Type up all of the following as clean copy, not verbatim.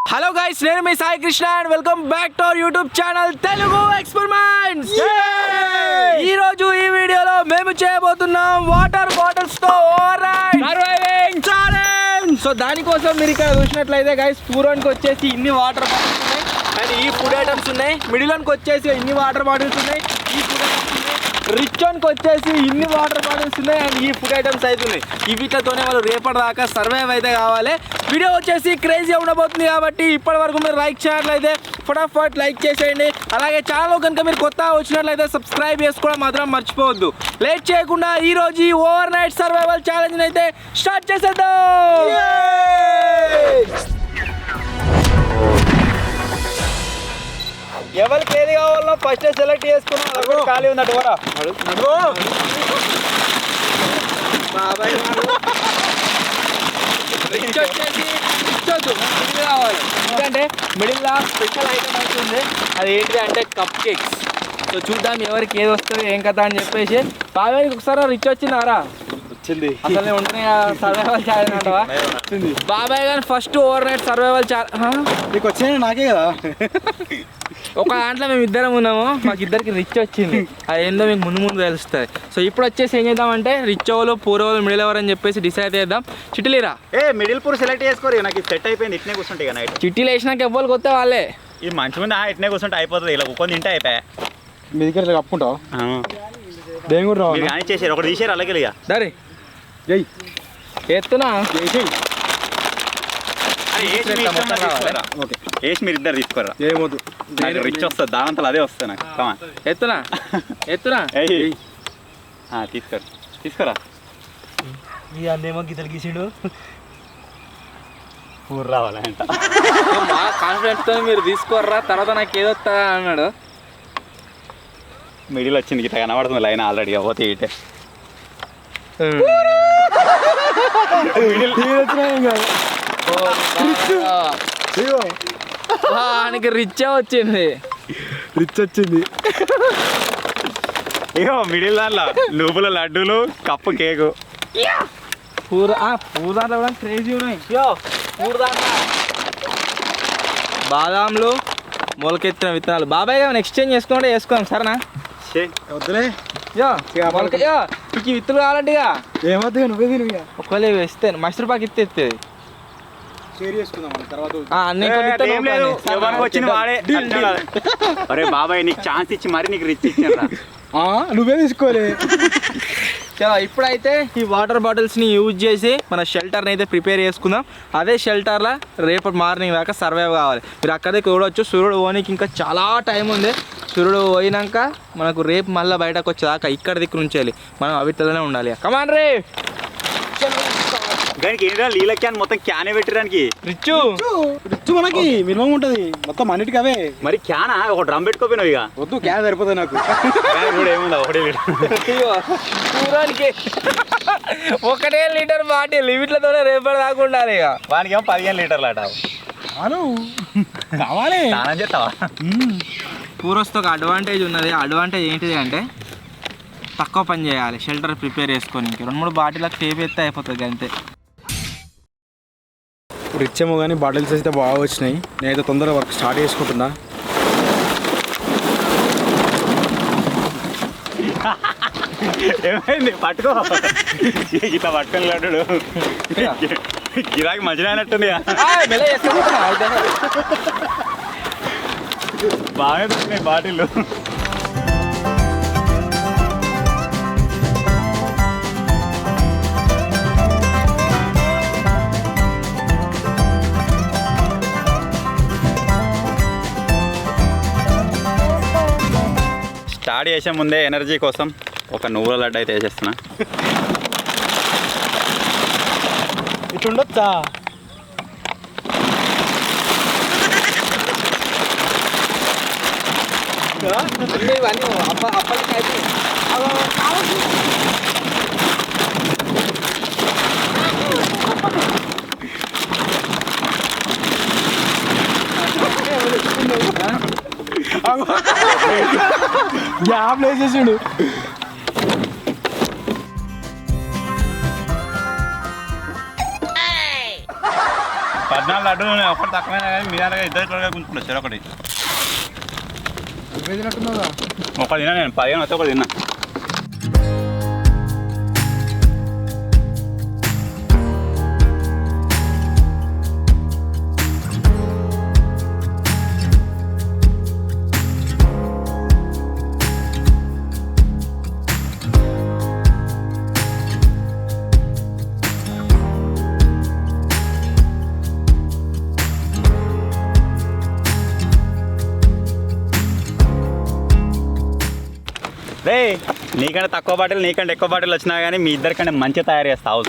Hello guys, నేను మీ Sai Krishna and welcome back to our YouTube channel Telugu experiments. ఈ రోజు ఈ వీడియోలో మేము చేయబోతున్నాం వాటర్ బాటిల్స్ తో over ride surviving challenge. So దానికోసం మీరు ఇక్కడ చూసినట్లయితే గైస్, పూరానికి వచ్చేసి ఇన్ని వాటర్ బాటిల్స్ ఉన్నాయి అండ్ ఈ ఫుడ్ ఐటమ్స్ ఉన్నాయి. మిడిల్లోకి వచ్చేసి ఇన్ని వాటర్ బాటిల్స్ ఉన్నాయి, ఈ ఫుడ్ ఐటమ్స్ ఉన్నాయి. రిచ్ వన్కి వచ్చేసి ఇన్ని వాటర్ బాటిల్స్ ఉన్నాయి అండ్ ఈ ఫుడ్ ఐటమ్స్ అవుతున్నాయి. వీటితోనే వాళ్ళు రేపటి దాకా సర్వైవ్ అయితే కావాలి. వీడియో వచ్చేసి క్రేజీ ఉండబోతుంది కాబట్టి ఇప్పటి వరకు మీరు లైక్ చేయట్లయితే ఫటాఫట్ లైక్ చేసేయండి. అలాగే ఛానల్ కనుక మీరు కొత్త వచ్చినట్లయితే సబ్స్క్రైబ్ చేసుకోవడం మాత్రం మర్చిపోవద్దు. లేట్ చేయకుండా ఈ రోజు ఈ ఓవర్ నైట్ సర్వైవల్ ఛాలెంజ్ అయితే స్టార్ట్ చేసేద్దాం. ఎవరికి ఏది కావాలో ఫస్ట్ సెలెక్ట్ చేసుకున్నాం. అలా కూడా ఖాళీ ఉంది అటు బాబాయ్ రిచ్ వచ్చేసి కావాలి. ఎందుకంటే మిడిల్లో స్పెషల్ ఐటమ్ అవుతుంది. అది ఏంటి అంటే కప్ కేక్స్. సో చూద్దాం ఎవరికి ఏది వస్తుంది ఏం కదా అని చెప్పేసి. బాబాయ్కి ఒకసారి రిచ్ వచ్చిందారా? వచ్చింది. అసలు ఉంటున్నాయి సర్వైవల్ ఛాలెంజ్ అంటవా? వచ్చింది బాబాయ్ కానీ first over night survival challenge నీకు వచ్చింది నాకే కదా. ఒక దాంట్లో మేము ఇద్దరం ఉన్నాము, మాకు ఇద్దరికి రిచ్ వచ్చింది. అది ఏందో మీకు ముందు ముందు తెలుస్తుంది. సో ఇప్పుడు వచ్చేసి ఏం చేద్దామంటే rich over poor over middle over అని చెప్పేసి డిసైడ్ చేద్దాం. చిట్టీలేరా? మిడిల్ పూర్ సెలెక్ట్ చేసుకోరు, నాకు సెట్ అయిపోయింది. ఇట్నే కూర్చుంటే నైట్ చిట్టీలు వేసినాక ఎవ్వరికి వస్తే వాళ్ళే. ఈ మంచి మంది ఇట్నే కూర్చుంటే అయిపోతుంది. ఇలా ఒక్కొని తింటే అయిపోయా. మీ దగ్గర కప్పుకుంటావు దేని కూడా కానీ చేసారు ఒకటి తీసారు అలాగే ఇక దరి ఎత్తునా వేసి మీరు ఇద్దరు తీసుకోరా. ఏమొద్దు, నాకు రిచ్ వస్తుంది, దానంతలు అదే వస్తుంది నాకు. ఎత్తునా ఎత్తునా తీసుకోరా. అన్నేమో గీతలు గీసిండు. ఊరు రావాలంట మా కాన్ఫిడెన్స్ తో మీరు తీసుకోర్రా, తర్వాత నాకు ఏదొస్తా అన్నాడు. మిడిల్ వచ్చింది గిట్ట కనబడుతుంది లైన్ ఆల్రెడీ. పోతే ఇటే ఆయనకి రిచ్ వచ్చింది. రిచ్ వచ్చింది. ఇగో మిడిల్ దాంట్లో నువ్వుల లడ్డూలు, కప్పు కేకు. పూర దాంట్లో కూడా క్రేజీ ఉన్నాయి. బాదాంలు, మొలకెత్తిన విత్తనాలు. బాబాయ్ గారు ఎక్స్చేంజ్ చేసుకుంటే వేసుకోండి సరేనా? వద్దులే, మీకు విత్తులు కావాలంటే ఏమొద్దు, నువ్వే తిను. ఒకవేళ వేస్తే మైసూర్ పాక్ ఇస్తే షేర్ చేసుకుందాం తర్వాత. వచ్చిన వాడే. అరే బాబాయ్ నీకు ఛాన్స్ ఇచ్చి మరి నీకు రిచ్ ఇచ్చారా? నువ్వే తీసుకోలే. చలో ఇప్పుడైతే ఈ వాటర్ బాటిల్స్ని యూజ్ చేసి మన షెల్టర్ని అయితే ప్రిపేర్ చేసుకుందాం. అదే షెల్టర్లో రేపటి మార్నింగ్ దాకా సర్వైవ్ కావాలి. మీరు అక్కడే చూడవచ్చు, సూర్యుడు పోనీకి ఇంకా చాలా టైం ఉంది. సూర్యుడు పోయినాక మనకు రేపు మళ్ళీ బయటకు వచ్చేదాకా ఇక్కడ దిక్కు నుంచేయాలి, మనం అవిట్లలోనే ఉండాలి. కమాన్ రే. దానికి ఏంటో నీళ్ళ క్యాన్ మొత్తం క్యానే పెట్టడానికి. రిచ్ మనకి మినిమం ఉంటుంది మొత్తం అన్నిటికీ అవే. మరి క్యానా ఒక డ్రమ్ పెట్టుకోపోయినావు ఇక. వద్దు, క్యాన్ సరిపోతుంది నాకు. కూడా ఏముందా ఒకటే దూరానికి 1 లీటర్ బాటిల్ లిమిట్లతోనే రేపటి దాకా ఉండాలి. ఇక వానికి ఏమో 15 లీటర్లు అట కావాలి. స్నానం చేస్తావా? పూర్వస్తో ఒక అడ్వాంటేజ్ ఉన్నది. అడ్వాంటేజ్ ఏంటిది అంటే తక్కువ పని చేయాలి. షెల్టర్ ప్రిపేర్ చేసుకొని 2-3 బాటిల్కి టేప్ ఎత్తే అయిపోతుంది అంతే. రిచ్ ఏమో కానీ బాటిల్స్ అయితే బాగా వచ్చినాయి. నేనైతే తొందరగా వర్క్ స్టార్ట్ చేసుకుంటున్నా. ఏమైంది? పట్టుకో ఇట్లా పట్టుకొని లడ్డు గిరాకి మధ్యలో అయినట్టుంది. బాగా దొరికినాయి బాటిల్. స్టార్ట్ చేసే ముందే ఎనర్జీ కోసం ఒక నువ్వుల లడ్డు అయితే వేసేస్తున్నా. ఇటు ఉండొచ్చా? గ్యాప్ వేసేసాడు. 14 లడ్డు ఒకటి తక్కువైనా కానీ మీ దాంట్లో ఇద్దరు త్వరగా గుంటున్నారు సార్ ఒకటి తినట్టున్నావుగా ఒకటి తిన్నా నేను 15 వస్తే ఒకటి తిన్నా రే నీకంటే తక్కువ బాటిల్ నీకంటే ఎక్కువ బాటిల్ వచ్చినా కానీ మీ ఇద్దరికంటే మంచిగా తయారు చేస్తావు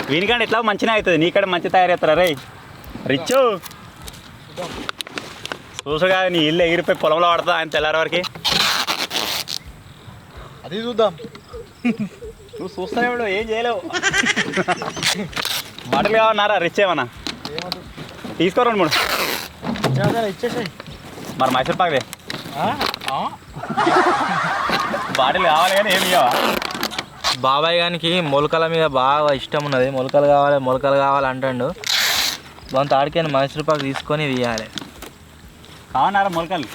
వీనికంటే ఎట్లా మంచిగా అవుతుంది నీకంటే మంచిగా తయారు చేస్తారా రే రిచ్చు చూసుగా నీ ఇల్లు ఎగిరిపోయి పొలంలో పడుతుంది ఆయన తెల్లారి వరకు అది చూద్దాం నువ్వు చూస్తావు ఏం చేయలేవు బాటిల్ కావన్నారా రిచ్ ఏమన్నా తీసుకోరండి మూడు ఇచ్చేసాయి మరి మైసూర్ పాకదే బాటిల్ కావాలి కానీ ఏమి ఇవ్వవా బాబాయ్ గారికి మొలకల మీద బాగా ఇష్టం ఉన్నది. మొలకలు కావాలి అంటాడు. కొంత ఆడికైనా మైసూర్ పాకు తీసుకొని ఇవ్వాలి. కావన్నారా మొలకలు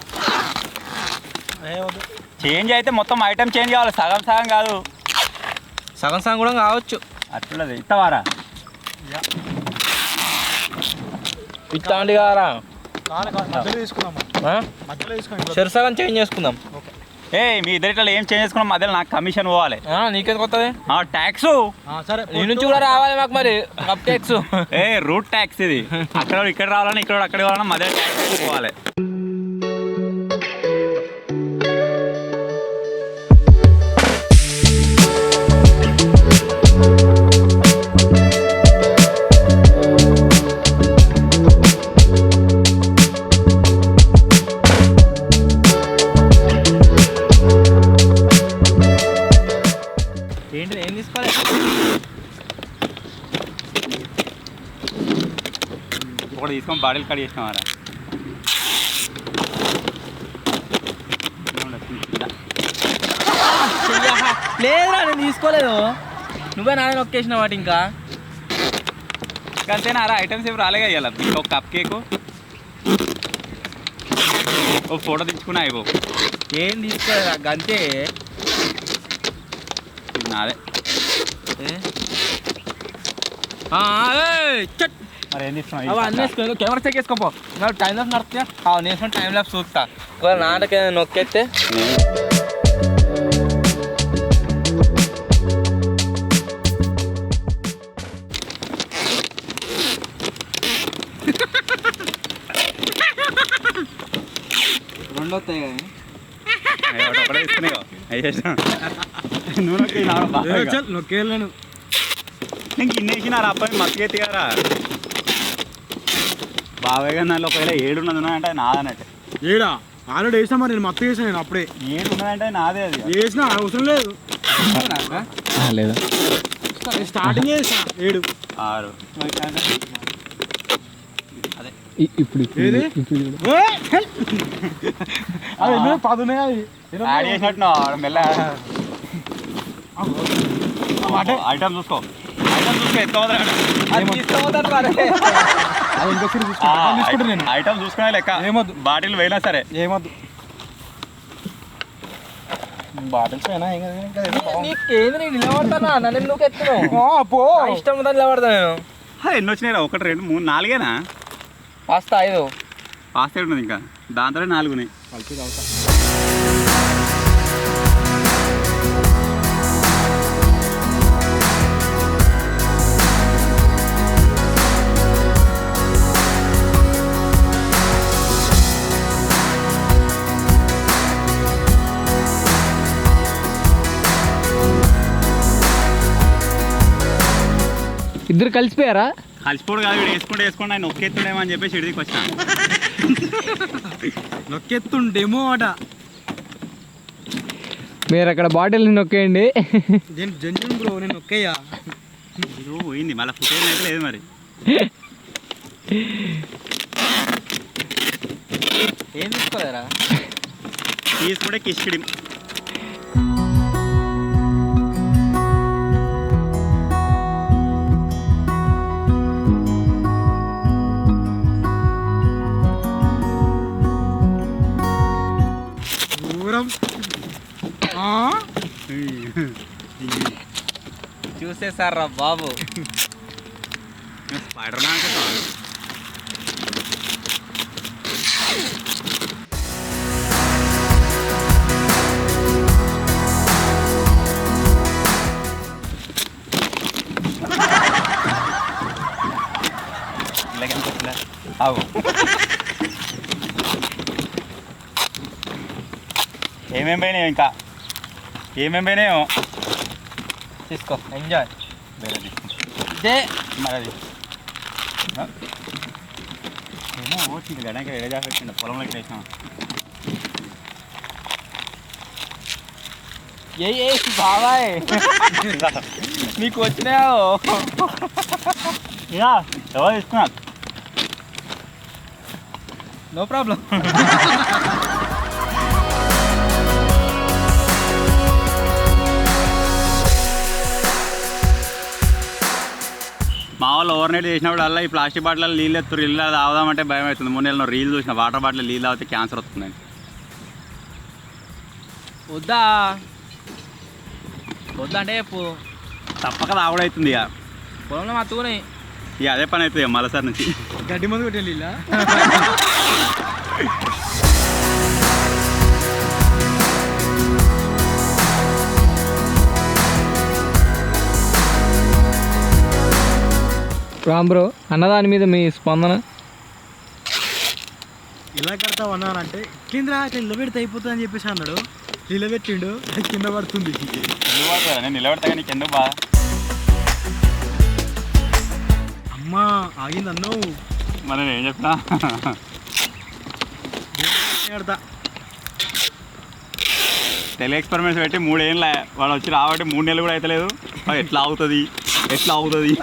చేంజ్ అయితే మొత్తం ఐటమ్ చేంజ్ కావాలి, సగం సగం కాదు. సగం కూడా కావచ్చు. అట్లది ఇస్తావారా ఇట్లాంటి కారా సరి సగం చేంజ్ చేసుకుందాం. ఏ మీ ఇద్దరిలో ఏం చేంజ్ చేసుకున్నాం మధ్యలో నాకు కమిషన్ పోవాలి. నీకేది కొత్తది ట్యాక్స్ సరే నీ నుంచి కూడా రావాలి మాకు. మరి కప్ ట్యాక్స్ ఏ రూట్ ట్యాక్స్ ఇది. అక్కడ ఇక్కడ రావాలని ఇక్కడ అక్కడ కావాలన్నా మధ్యలో ట్యాక్స్ పోవాలి. ఏంటి ఏం తీసుకోవాలి? ఒకటి తీసుకొని బాడీలు కట్ చేసినావారా? లేదురా నేను తీసుకోలేదు. నువ్వే నాన్న నొక్కేసిన వాటి ఇంకా అంతేనారా ఐటమ్స్ ఏమి రాలేగా ఇవ్వాలి. ఒక కప్ కేకు ఓ ఫోటో తీసుకున్నా అయిపో. ఏం తీసుకోలేదు అంతే. నాదే మరి ఏం తీసుకున్నావు? అన్నీ వేసుకో. కెమెరా చెక్ చేసుకోపో. టైం ల్యాప్స్ నడుస్తా నేను టైం ల్యాప్స్ చూస్తా. నాటకి నొక్కేస్తే రెండు వస్తాయి కానీ ఒకటే తీసుకున్నావు నువ్వు నొక్కేళ్ళను ఇంక ఇన్నేసినారా అబ్బాయి మత్తుగా ఎత్తిగారా బాబాయ్ గారు దాంట్లో ఒకవేళ 7 ఉన్నదంటే అది నాదన్నట్టు. ఏడా ఆల్రెడీ వేసినా మరి నేను మత్తు వేసాను. నేను అప్పుడే 7 ఉన్నదంటే నాదే. అది వేసినా అవసరం లేదు. లేదు స్టార్టింగ్ వేసిన 7 6 అదే ఇప్పుడు ఏది అది 10 ఉన్నాయి. అది యాడ్ చేసినట్టు మెల్ల ఐటమ్ చూసుకో ఐటమ్ చూసుకునే లెక్క. ఏమొద్దు బాటిల్ పోయినా సరే ఏమద్దు. బాటిల్స్ అయినా నీకేంది నేను నిలబడతానా? నన్ను నువ్వు ఎత్తున్నావు. ఇష్టం ఉందా నిలబడతా నేను. ఎన్ని వచ్చినాయి? 1 2 3 4 పాస్తా 5 పాస్ ఉన్నది ఇంకా దాంతో 4 ఉన్నాయి. ఇద్దరు కలిసిపోయారా? కలిసిపోడు కాదు, వీడు వేసుకోండి ఆయన నొక్కెత్తుండేమో అని చెప్పేసి ఇడికి వచ్చిన. నొక్కెత్తుండేమో అట. మీరు అక్కడ బాటిల్ నొక్కేయండి. జంజన్ బ్రో నేను నొక్కేయా పోయింది మళ్ళీ ఫుటేజ్ అయితే లేదు. మరి ఏం తీసుకోలేరా? తీసుకుంటే కిష్కిడి తోసేసారా బాబు. స్పైడర్ మ్యాన్ అనుకుంటున్నాను. అవు ఏమేం పోయినాయో ఇంకా ఏమేం పోయినాయో తీసుకో ఎంజాయ్. వేరే తీసుకో ఇదే మరి అది ఏమో వచ్చింది గడానికి రెడీ చేసి పెట్టిండు పొలంలోకి వేసినాం. ఏ బాబాయ్ నీకు వచ్చినాయో ఇక ఎవరు తీసుకున్నారు? No problem. మా వాళ్ళు ఓవర్ నైట్ చేసినప్పుడు అలా ఈ ప్లాస్టిక్ బాటిల్ నీళ్ళు ఎత్తురు ఇల్లు తాగుదామంటే భయం అవుతుంది. 3 నెలలు రీల్ చూసిన వాటర్ బాటిల్ నీళ్ళు తాగితే క్యాన్సర్ వస్తుందని. వద్దా వద్దా అంటే చెప్పు. తప్పక తాగుడవుతుంది ఇక పొలంలో మా తూనే ఇక అదే పని అవుతుంది మలసారి నుంచి. గడ్డి మందు కొట్టే ఇలా రామ్ బ్రో అన్నదాని మీద మీ స్పందన? ఇలా కడతావు అన్నానంటే కింద అట్లా నిలబెడితే అయిపోతుంది అని చెప్పేసి అన్నాడు. నిలబెట్టిండు కింద పడుతుంది. ఎందుకు పడుతుంది? నేను నిలబెడతా నీకు ఎందుకు బా? అమ్మా ఆగింది అన్నావు. మరి నేను ఏం చెప్పినా కడతా టెలి ఎక్స్పెరిమెంట్స్ పెట్టి 3 ఏళ్ళ వాడు వచ్చి రాబట్టి 3 నెలలు కూడా అవుతలేదు. ఎట్లా అవుతుంది ఎట్లా అవుతుంది?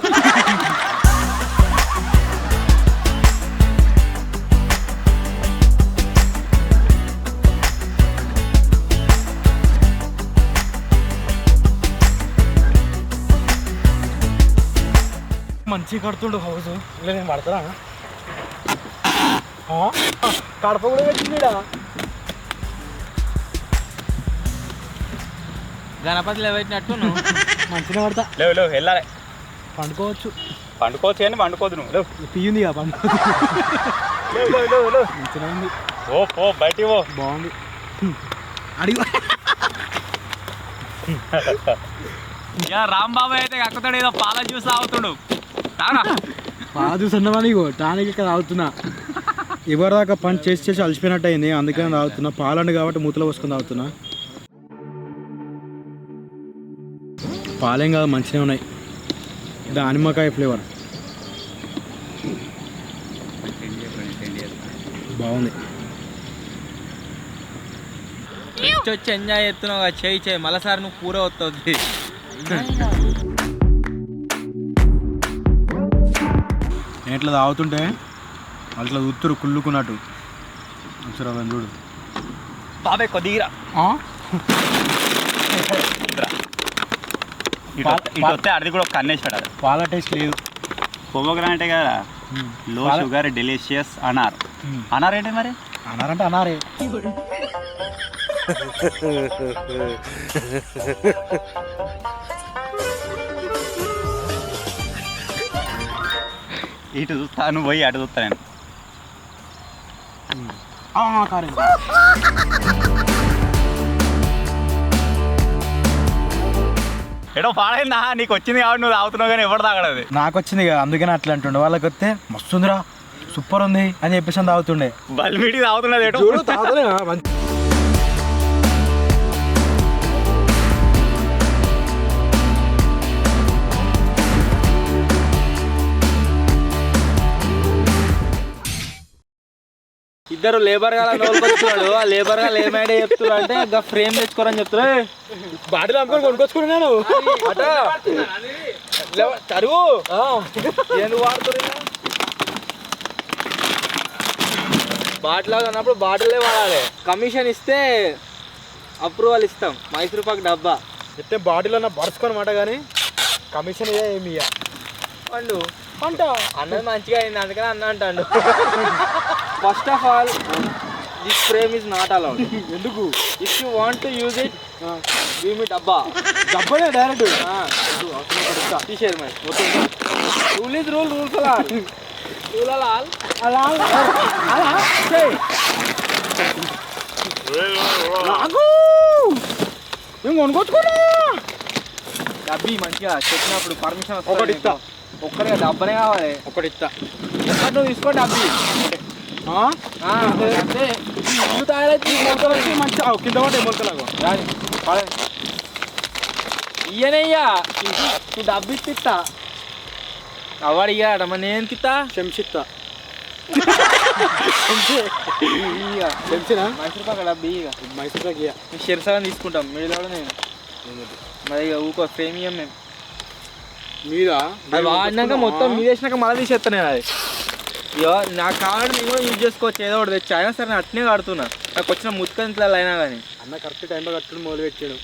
మంచిగా కడుతుండు హౌస్. ఇలా నేను పడతారా? కడప కూడా పెట్టింది. గణపతిలో పెట్టినట్టు నువ్వు మంచిగా పడతా. లేవు వెళ్ళాలి. పండుకోవచ్చు. పండుకోవచ్చు కానీ పండుకోదు నువ్వు. తీయింది ఇక పండుకో. మంచిగా ఉంది. ఓ బయటికి పో. బాగుంది. అడిగి ఇక రాంబాబు అయితే అక్కతాడు ఏదో పాల జ్యూస్ తాగుతుండు. పాదు సన్నమని టానిక్ ఇక్కడ తాగుతున్నా. ఎవరిదాకా పని చేసి అలసిపోయినట్టు అయింది. అందుకని తాగుతున్నా. పాలండి కాబట్టి మూతలో పోసుకొని తాగుతున్నా. పాలేం కాదు మంచిగా ఉన్నాయి. దానిమ్మకాయ ఫ్లేవర్ బాగుంది. వచ్చి ఎంజాయ్ చేస్తున్నావు. చేయి మళ్ళీసారి నువ్వు కూర వస్తుంది. నేను ఇట్లా తాగుతుంటే అట్లా ఉత్తురు కుళ్ళుకున్నట్టు చూడు. బాబాయ్ కొద్దిగా ఇటు వస్తే అది కూడా ఒక కన్నేసాడు. అది పాల టేస్ట్ లేదు. పొమోగ్రానైటే కదా. లో షుగర్ డెలిషియస్ అనార్. అనార్ ఏంటి మరి? అనారంటే అనారే. ఇటు చూస్తాను పోయి అటు చూస్తా నేను. ఎడో పాడైందా? నీకు వచ్చింది కాబట్టి నువ్వు తాగుతున్నావు కానీ ఎవరు తాగడది. నాకు వచ్చింది కదా అందుకని అట్లా అంటుండే. వాళ్ళకి వస్తే మస్తుందిరా సూపర్ ఉంది అని చెప్పేసి తాగుతుండే. బల్మీటి తాగుతున్నది ఎటో. ఇద్దరు లేబర్ గా నోలుకొచ్చుకున్నాడు. ఆ లేబర్ గా ఏమైనా చెప్తున్నా అంటే ఇంకా ఫ్రేమ్ తెచ్చుకోరని చెప్తున్నా. బాటిల్ అమ్ముకొని కొనుక్కొచ్చుకున్నాను. చరువు ఎందుకు వాడుతున్నా? బాటిల్ అన్నప్పుడు బాటిలే వాడాలి. కమిషన్ ఇస్తే అప్రూవల్ ఇస్తాం. మైసూర్ పాక్ డబ్బా చెప్తే బాటిల్ అన్న బరుచుకోనమాట కానీ కమిషన్ ఏమి పండు అంట అన్నది మంచిగా అయింది అందుకని అన్న అంటాడు. First of all this frame is not allowed. ఎందుకు? If you want to use it give me డబ్బా. డబ్బానే డైరెక్ట్ తీసేది మరి రూల్ ఇస్ రూల్ రూల్స్ లాల్ అలా మేము కొనుక్కొచ్చుకున్నా డబ్బి మంచిగా చెప్పినప్పుడు పర్మిషన్ ఒకటి ఇస్తా. ఒక్కడిగా డబ్బనే కావాలి ఒకటి ఇస్తా ఒక్కటి నువ్వు తీసుకో డబ్బి అంతే ఇల్లు తయారైతే మంచి కింద పట్టే మొలకలాగా ఇయ్యనయ్యా నువ్వు డబ్బు ఇస్తా అవాడు ఇయ్యాడ మరి నేను తిత్తా శంసిత్తా ఇక శంసినా మైసూర్ పాక డబ్బు ఇక మైసూర్ మేము షిరసగం తీసుకుంటాం మీరు కూడా నేను మరి ఇక ఊకో ఫ్రేమ్ ఇయ్యం మేము మీద అది వాడినాక మొత్తం మీద వేసినాక మళ్ళీ తీసేస్తాను నేను అది ఇక నాకు కావాలంటే నేను కూడా యూజ్ చేసుకోవచ్చు ఏదో ఒకటి తెచ్చి అయినా సరే నేను అట్నే కడుతున్నా నాకు వచ్చిన ముత్తుకంతలు అయినా కానీ అన్న కరెక్ట్ టైంలో కట్టుకుని మొదలు పెట్టాడు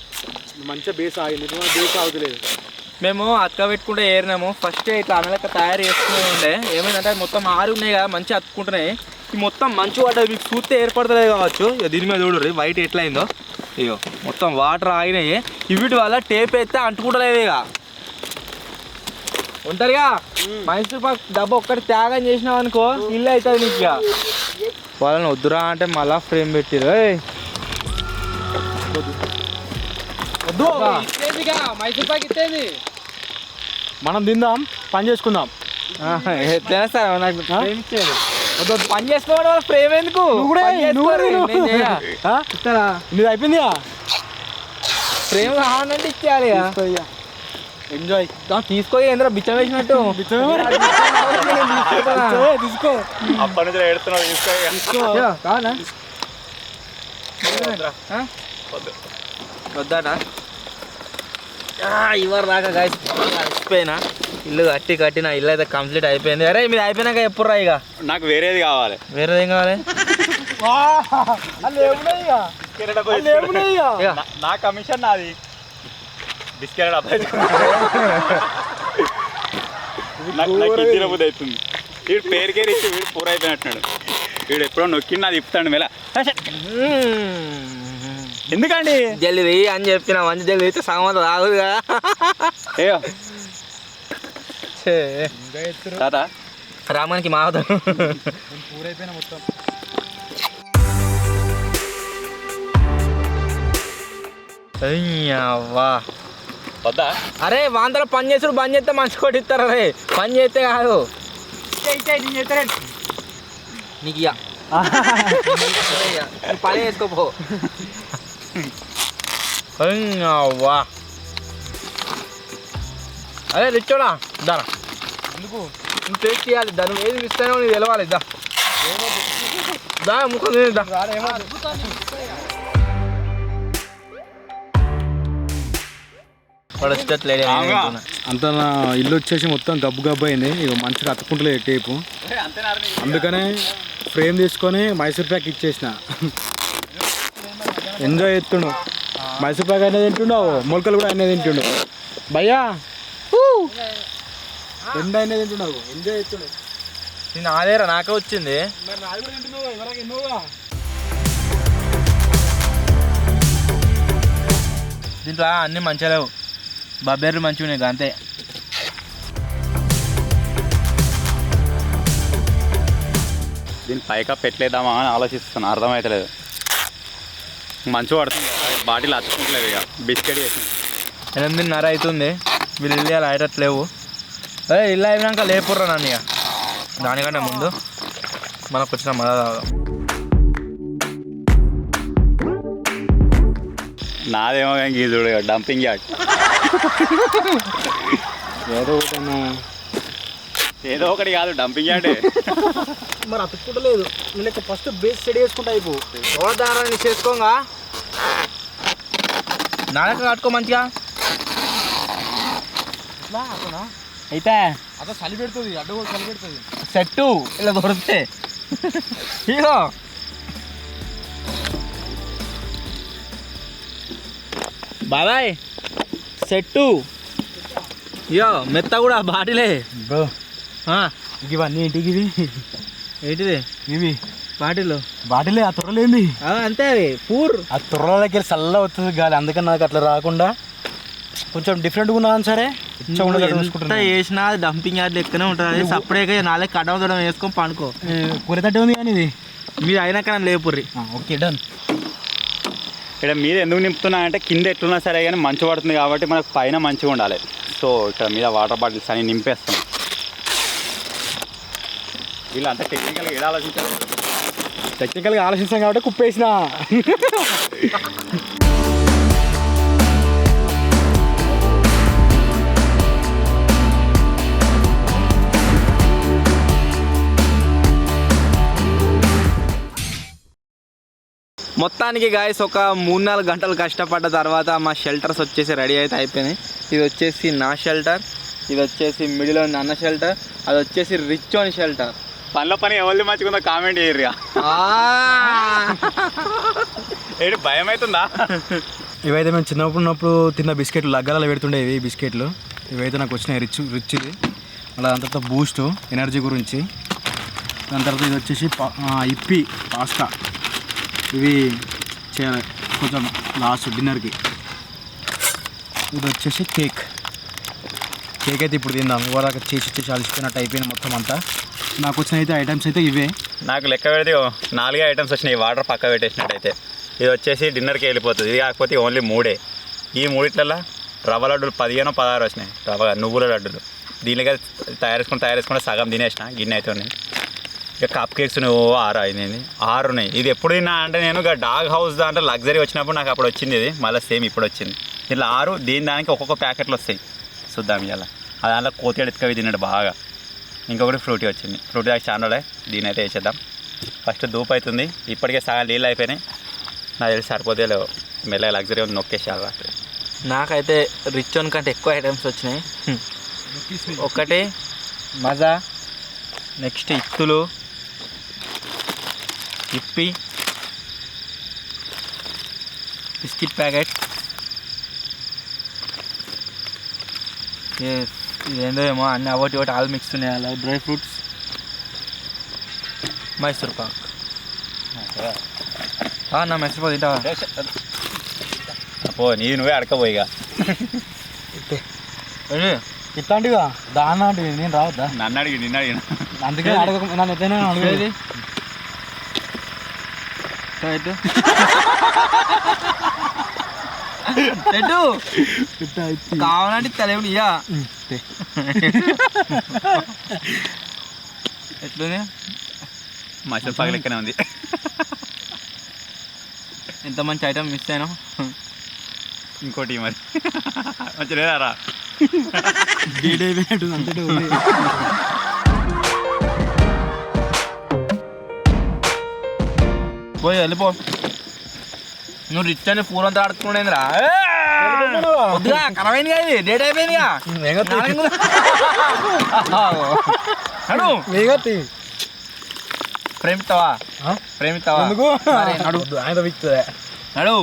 మంచిగా బేస్ ఆగింది బేస్ ఆగుతలేదు మేము అతక పెట్టుకుంటే ఏరినాము ఫస్ట్ ఇట్లా అనలక తయారు చేసుకునే ఉండే ఏమైందంటే అది మొత్తం ఆరు ఉన్నాయి కదా మంచిగా అతుక్కుంటున్నాయి ఈ మొత్తం మంచి వాటర్ మీకు చూస్తే ఏర్పడతలేదు కావచ్చు ఇక దీని మీద చూడరు వైట్ ఎట్లా అయిందో ఇగో మొత్తం వాటర్ ఆగినాయి వీటి వల్ల టేప్ అయితే అంటుకుంటలేదు ఇక ఉంటారుగా మైసూర్ పాక్ డబ్బా ఒక్కటి త్యాగం చేసినావు అనుకో ఇల్లు అవుతుంది నీకు ఇక వాళ్ళని వద్దురా అంటే మళ్ళా ఫ్రేమ్ పెట్టిరు వద్దు మైసూర్ పాక్ ఇచ్చేది మనం తిందాం పని చేసుకుందాం ఎట్లయినా సరే నాకు ఫ్రేమ్ ఇచ్చేది వద్దు పని చేసుకోవడం వల్ల ఫ్రేమ్ ఎందుకు ఇస్తారా నీది అయిపోయిందిగా ఫ్రేమ్ కావాలంటే ఇచ్చేయాలి ఎంజాయ్ తీసుకో ఏంద్రా బిచ్చం వేసినట్టు తీసుకో అప్పటి నుంచి ఎడుతున్నావు తీసుకో కావాలా వద్దాట ఇవరు దాకా గాయస్ అలసిపోయినా ఇల్లు కట్టి నా ఇల్లు అయితే కంప్లీట్ అయిపోయింది అరే మీరు అయిపోయినాక ఎప్పుడురా ఇక నాకు వేరేది కావాలి వేరేది ఏం కావాలి ఇక నా కమిషన్ నాది బిస్కెట్ డబ్బా నాకు ఇచ్చిన బుద్ధి అవుతుంది వీడు పేరుకే ఇచ్చి వీడు పూర అయిపోయినట్టున్నాడు వీడు ఎప్పుడో నొక్కి నాది ఇప్పుతాడు మేళ ఎందుకండి జల్దీ వెయ్యి అని చెప్పిన మంచి జల్దీ అయితే సగం రాదు కదా ఏయో తాత రామానికి మావతం పూరైపోయిన మొత్తం అయ్యవ్వా వద్దా అరే వాంతలో పని చేసుడు బంద్ చేస్తే మంచి కొట్టి ఇస్తారు అరే పని చేస్తే కాదు నీకు ఇక పని చేసుకోపో అవ్వా అరే రిచ్చోడా దారా ఎందుకు నువ్వు టేస్ట్ చేయాలి దాన్ని ఏది ఇస్తానో నీకు తెలవాలి దా దా ముఖం దా పడచ్చట్లేదు అంత నా ఇల్లు వచ్చేసి మొత్తం గబ్బు గబ్బు అయింది ఇక మంచిగా అతుక్కుంటలేదు టేపు అందుకనే ఫ్రేమ్ తీసుకొని మైసూర్ ప్యాక్ ఇచ్చేసిన ఎంజాయ్ చేస్తుండు మైసూర్ ప్యాక్ అనేది తింటుండవు మొలకలు కూడా అనేది తింటుండు భయ్యా రెండు అనేది తింటున్నావు ఎంజాయ్ చేస్తుండు నేను ఆదేరా నాకే వచ్చింది దీంట్లో అన్నీ మంచిగా లేవు బబ్బెర్లు మంచిగా ఉన్నాయి అంతే దీన్ని పైకా పెట్టలేదామా అని ఆలోచిస్తున్నాను అర్థమవుతలేదు మంచు పడుతుంది బాటిల్ అతుకుంటలేదు ఇక బిస్కెట్ చేసి 8:30 అవుతుంది వీళ్ళు ఇల్లు అయ్యేటట్లేవు అదే ఇల్లు అయినాక లేపుర్రా నన్ను ఇక దానికంటే ముందు మనకు వచ్చిన మళ్ళా తాగుదాం నాదేమో కానీ గీజుడు డంపింగ్ యార్డ్ ఏదో ఒకటన్నా ఏదో ఒకటి కాదు డంపింగ్ యార్డే మరి అతుక్కుంటలేదు నేను ఫస్ట్ బేస్ సెట్ చేసుకుంటా అయిపో చూడదారాన్ని చేసుకోగా నాలుగు కట్టుకో మంచిగా అయితే అదే చలి పెడుతుంది అడ్డ కూడా చలి పెడుతుంది సెట్టు ఇలా దొరికితే ఇగో బాబాయ్ సెట్టు ఇయో మెత్త కూడా బాటిలే బ్రో ఇవన్నీ ఇంటికి ఇవి ఏంటిది ఇవి బాటిల్ బాటిలే ఆ త్వరలేంది అంతే అవి పూర్ ఆ త్వరలోకి చల్ల వస్తుంది గాలి అందుకని నాకు అట్లా రాకుండా కొంచెం డిఫరెంట్గా ఉన్నాను సరే ఎంత వేసినా డంపింగ్ యార్డ్ లెక్కనే ఉంటుంది. సపరేట్గా నాలుగు కడవ దూడం వేసుకొని పండుకో. కూర తట్టే ఉంది కానీ ఇది మీరు అయినాక లేపుర్రి. Okay done. ఇక్కడ మీద ఎందుకు నింపుతున్నా అంటే కింద ఎట్లున్నా సరే కానీ మంచు పడుతుంది కాబట్టి మనకు పైన మంచిగా ఉండాలి. సో ఇక్కడ మీద వాటర్ బాటిల్స్ అని నింపేస్తాం. వీళ్ళంతా టెక్నికల్గా ఏడా ఆలోచించారు. టెక్నికల్గా ఆలోచిస్తాం కాబట్టి కుప్పేసిన. మొత్తానికి గాయస్ ఒక 3-4 గంటలు కష్టపడ్డ తర్వాత మా షెల్టర్స్ వచ్చేసి రెడీ అయితే అయిపోయినాయి. ఇది వచ్చేసి నా షెల్టర్, ఇది వచ్చేసి మిడిల్లో అన్న షెల్టర్, అది వచ్చేసి రిచ్ ఓన్ షెల్టర్. పనిలో పని ఎవరిది మంచిగా కామెంట్ చేయరుగా. ఏంటి భయం అవుతుందా? ఇవైతే మేము చిన్నప్పుడు తిన్న బిస్కెట్లు లగ్గాలలో పెడుతుండేవి. ఈ బిస్కెట్లు ఇవైతే నాకు వచ్చినాయి రిచ్ది. అలా దాని తర్వాత బూస్ట్ ఎనర్జీ గురించి. దాని తర్వాత ఇది వచ్చేసి ఇప్పి పాస్తా. ఇవి చేయాలి కొంచెం లాస్ట్ డిన్నర్కి. ఇది వచ్చేసి కేక్ అయితే ఇప్పుడు తిందాం. ఇవాళ చేసి అలసిపోయినట్టు అయిపోయింది మొత్తం అంతా. నాకు వచ్చిన అయితే ఐటమ్స్ అయితే ఇవే. నాకు లెక్క పెడితే 4 ఐటమ్స్ వచ్చినాయి. వాటర్ పక్క పెట్టేసినట్టయితే ఇది వచ్చేసి డిన్నర్కి వెళ్ళిపోతుంది. ఇది కాకపోతే ఓన్లీ 3. ఈ 3 రవ్వ లడ్డులు 15-16 వచ్చినాయి. నువ్వుల లడ్డులు. దీనిగా తయారు చేసుకుంటే సగం తినేసిన. గిన్నె అయితే ఉన్నాయి. ఇక కప్ కేక్స్ 6 అయింది. 6 ఉన్నాయి. ఇది ఎప్పుడు తిన్నా అంటే నేను ఇక డాగ్ హౌస్ దాంట్లో లగ్జరీ వచ్చినప్పుడు నాకు అప్పుడు వచ్చింది. ఇది మళ్ళీ సేమ్ ఇప్పుడు వచ్చింది. ఇట్లా 6 దానికి ఒక్కొక్క ప్యాకెట్లు వస్తాయి. చూద్దాం ఇవాళ. ఆ దాంట్లో కోతిగడ ఎత్తుకవి తిన్నాడు బాగా. ఇంకొకటి ఫ్రూటీ వచ్చింది. ఫ్రూటీ దాకా చాండోలే. దీని అయితే వేసేద్దాం. ఫస్ట్ ధూప్ అవుతుంది. ఇప్పటికే సగం నీళ్ళు అయిపోయినాయి. నాకు తెలిసి సరిపోతే లేవు. మెల్లగా లగ్జరీ ఉంది నొక్కేసాలి. నాకైతే రిచ్ ఓన్ కంటే ఎక్కువ ఐటమ్స్ వచ్చినాయి. ఒకటి మజా, నెక్స్ట్ ఇత్తులు, ఇప్పి, బిస్కెట్ ప్యాకెట్, ఇదేందో ఏమో అన్నీ ఒకటి ఆల్ మిక్స్ ఉన్నాయి. అలా డ్రై ఫ్రూట్స్, మైసూర్ పాక్. నా మైసూర్ పాక్ తింటావా? అపో నువ్వే అడకపోయిగా. ఇట్లాంటివా దాని లాంటివి నేను రావద్దా? నిన్ను అడిగిన అందుకే నన్ను ఎట్లయినా అడిగేది. కావాలంటే తెలియదు. ఇయ్యా ఎట్లనే మైసూర్ పాక్ లెక్కనే ఉంది. ఎంత మంచి ఐటమ్ మిస్ అయినా. ఇంకోటి మరి మంచి లేదారా? పోయి వెళ్ళిపో. నువ్వు రిచ్ అని పూర్ అంతా ఆడుకునేందిరా. వద్దుగా కరమైంది కదా, ఇది డేట్ అయిపోయిందిగా. ప్రేమిస్తావా? ప్రేమిస్తావా? నడు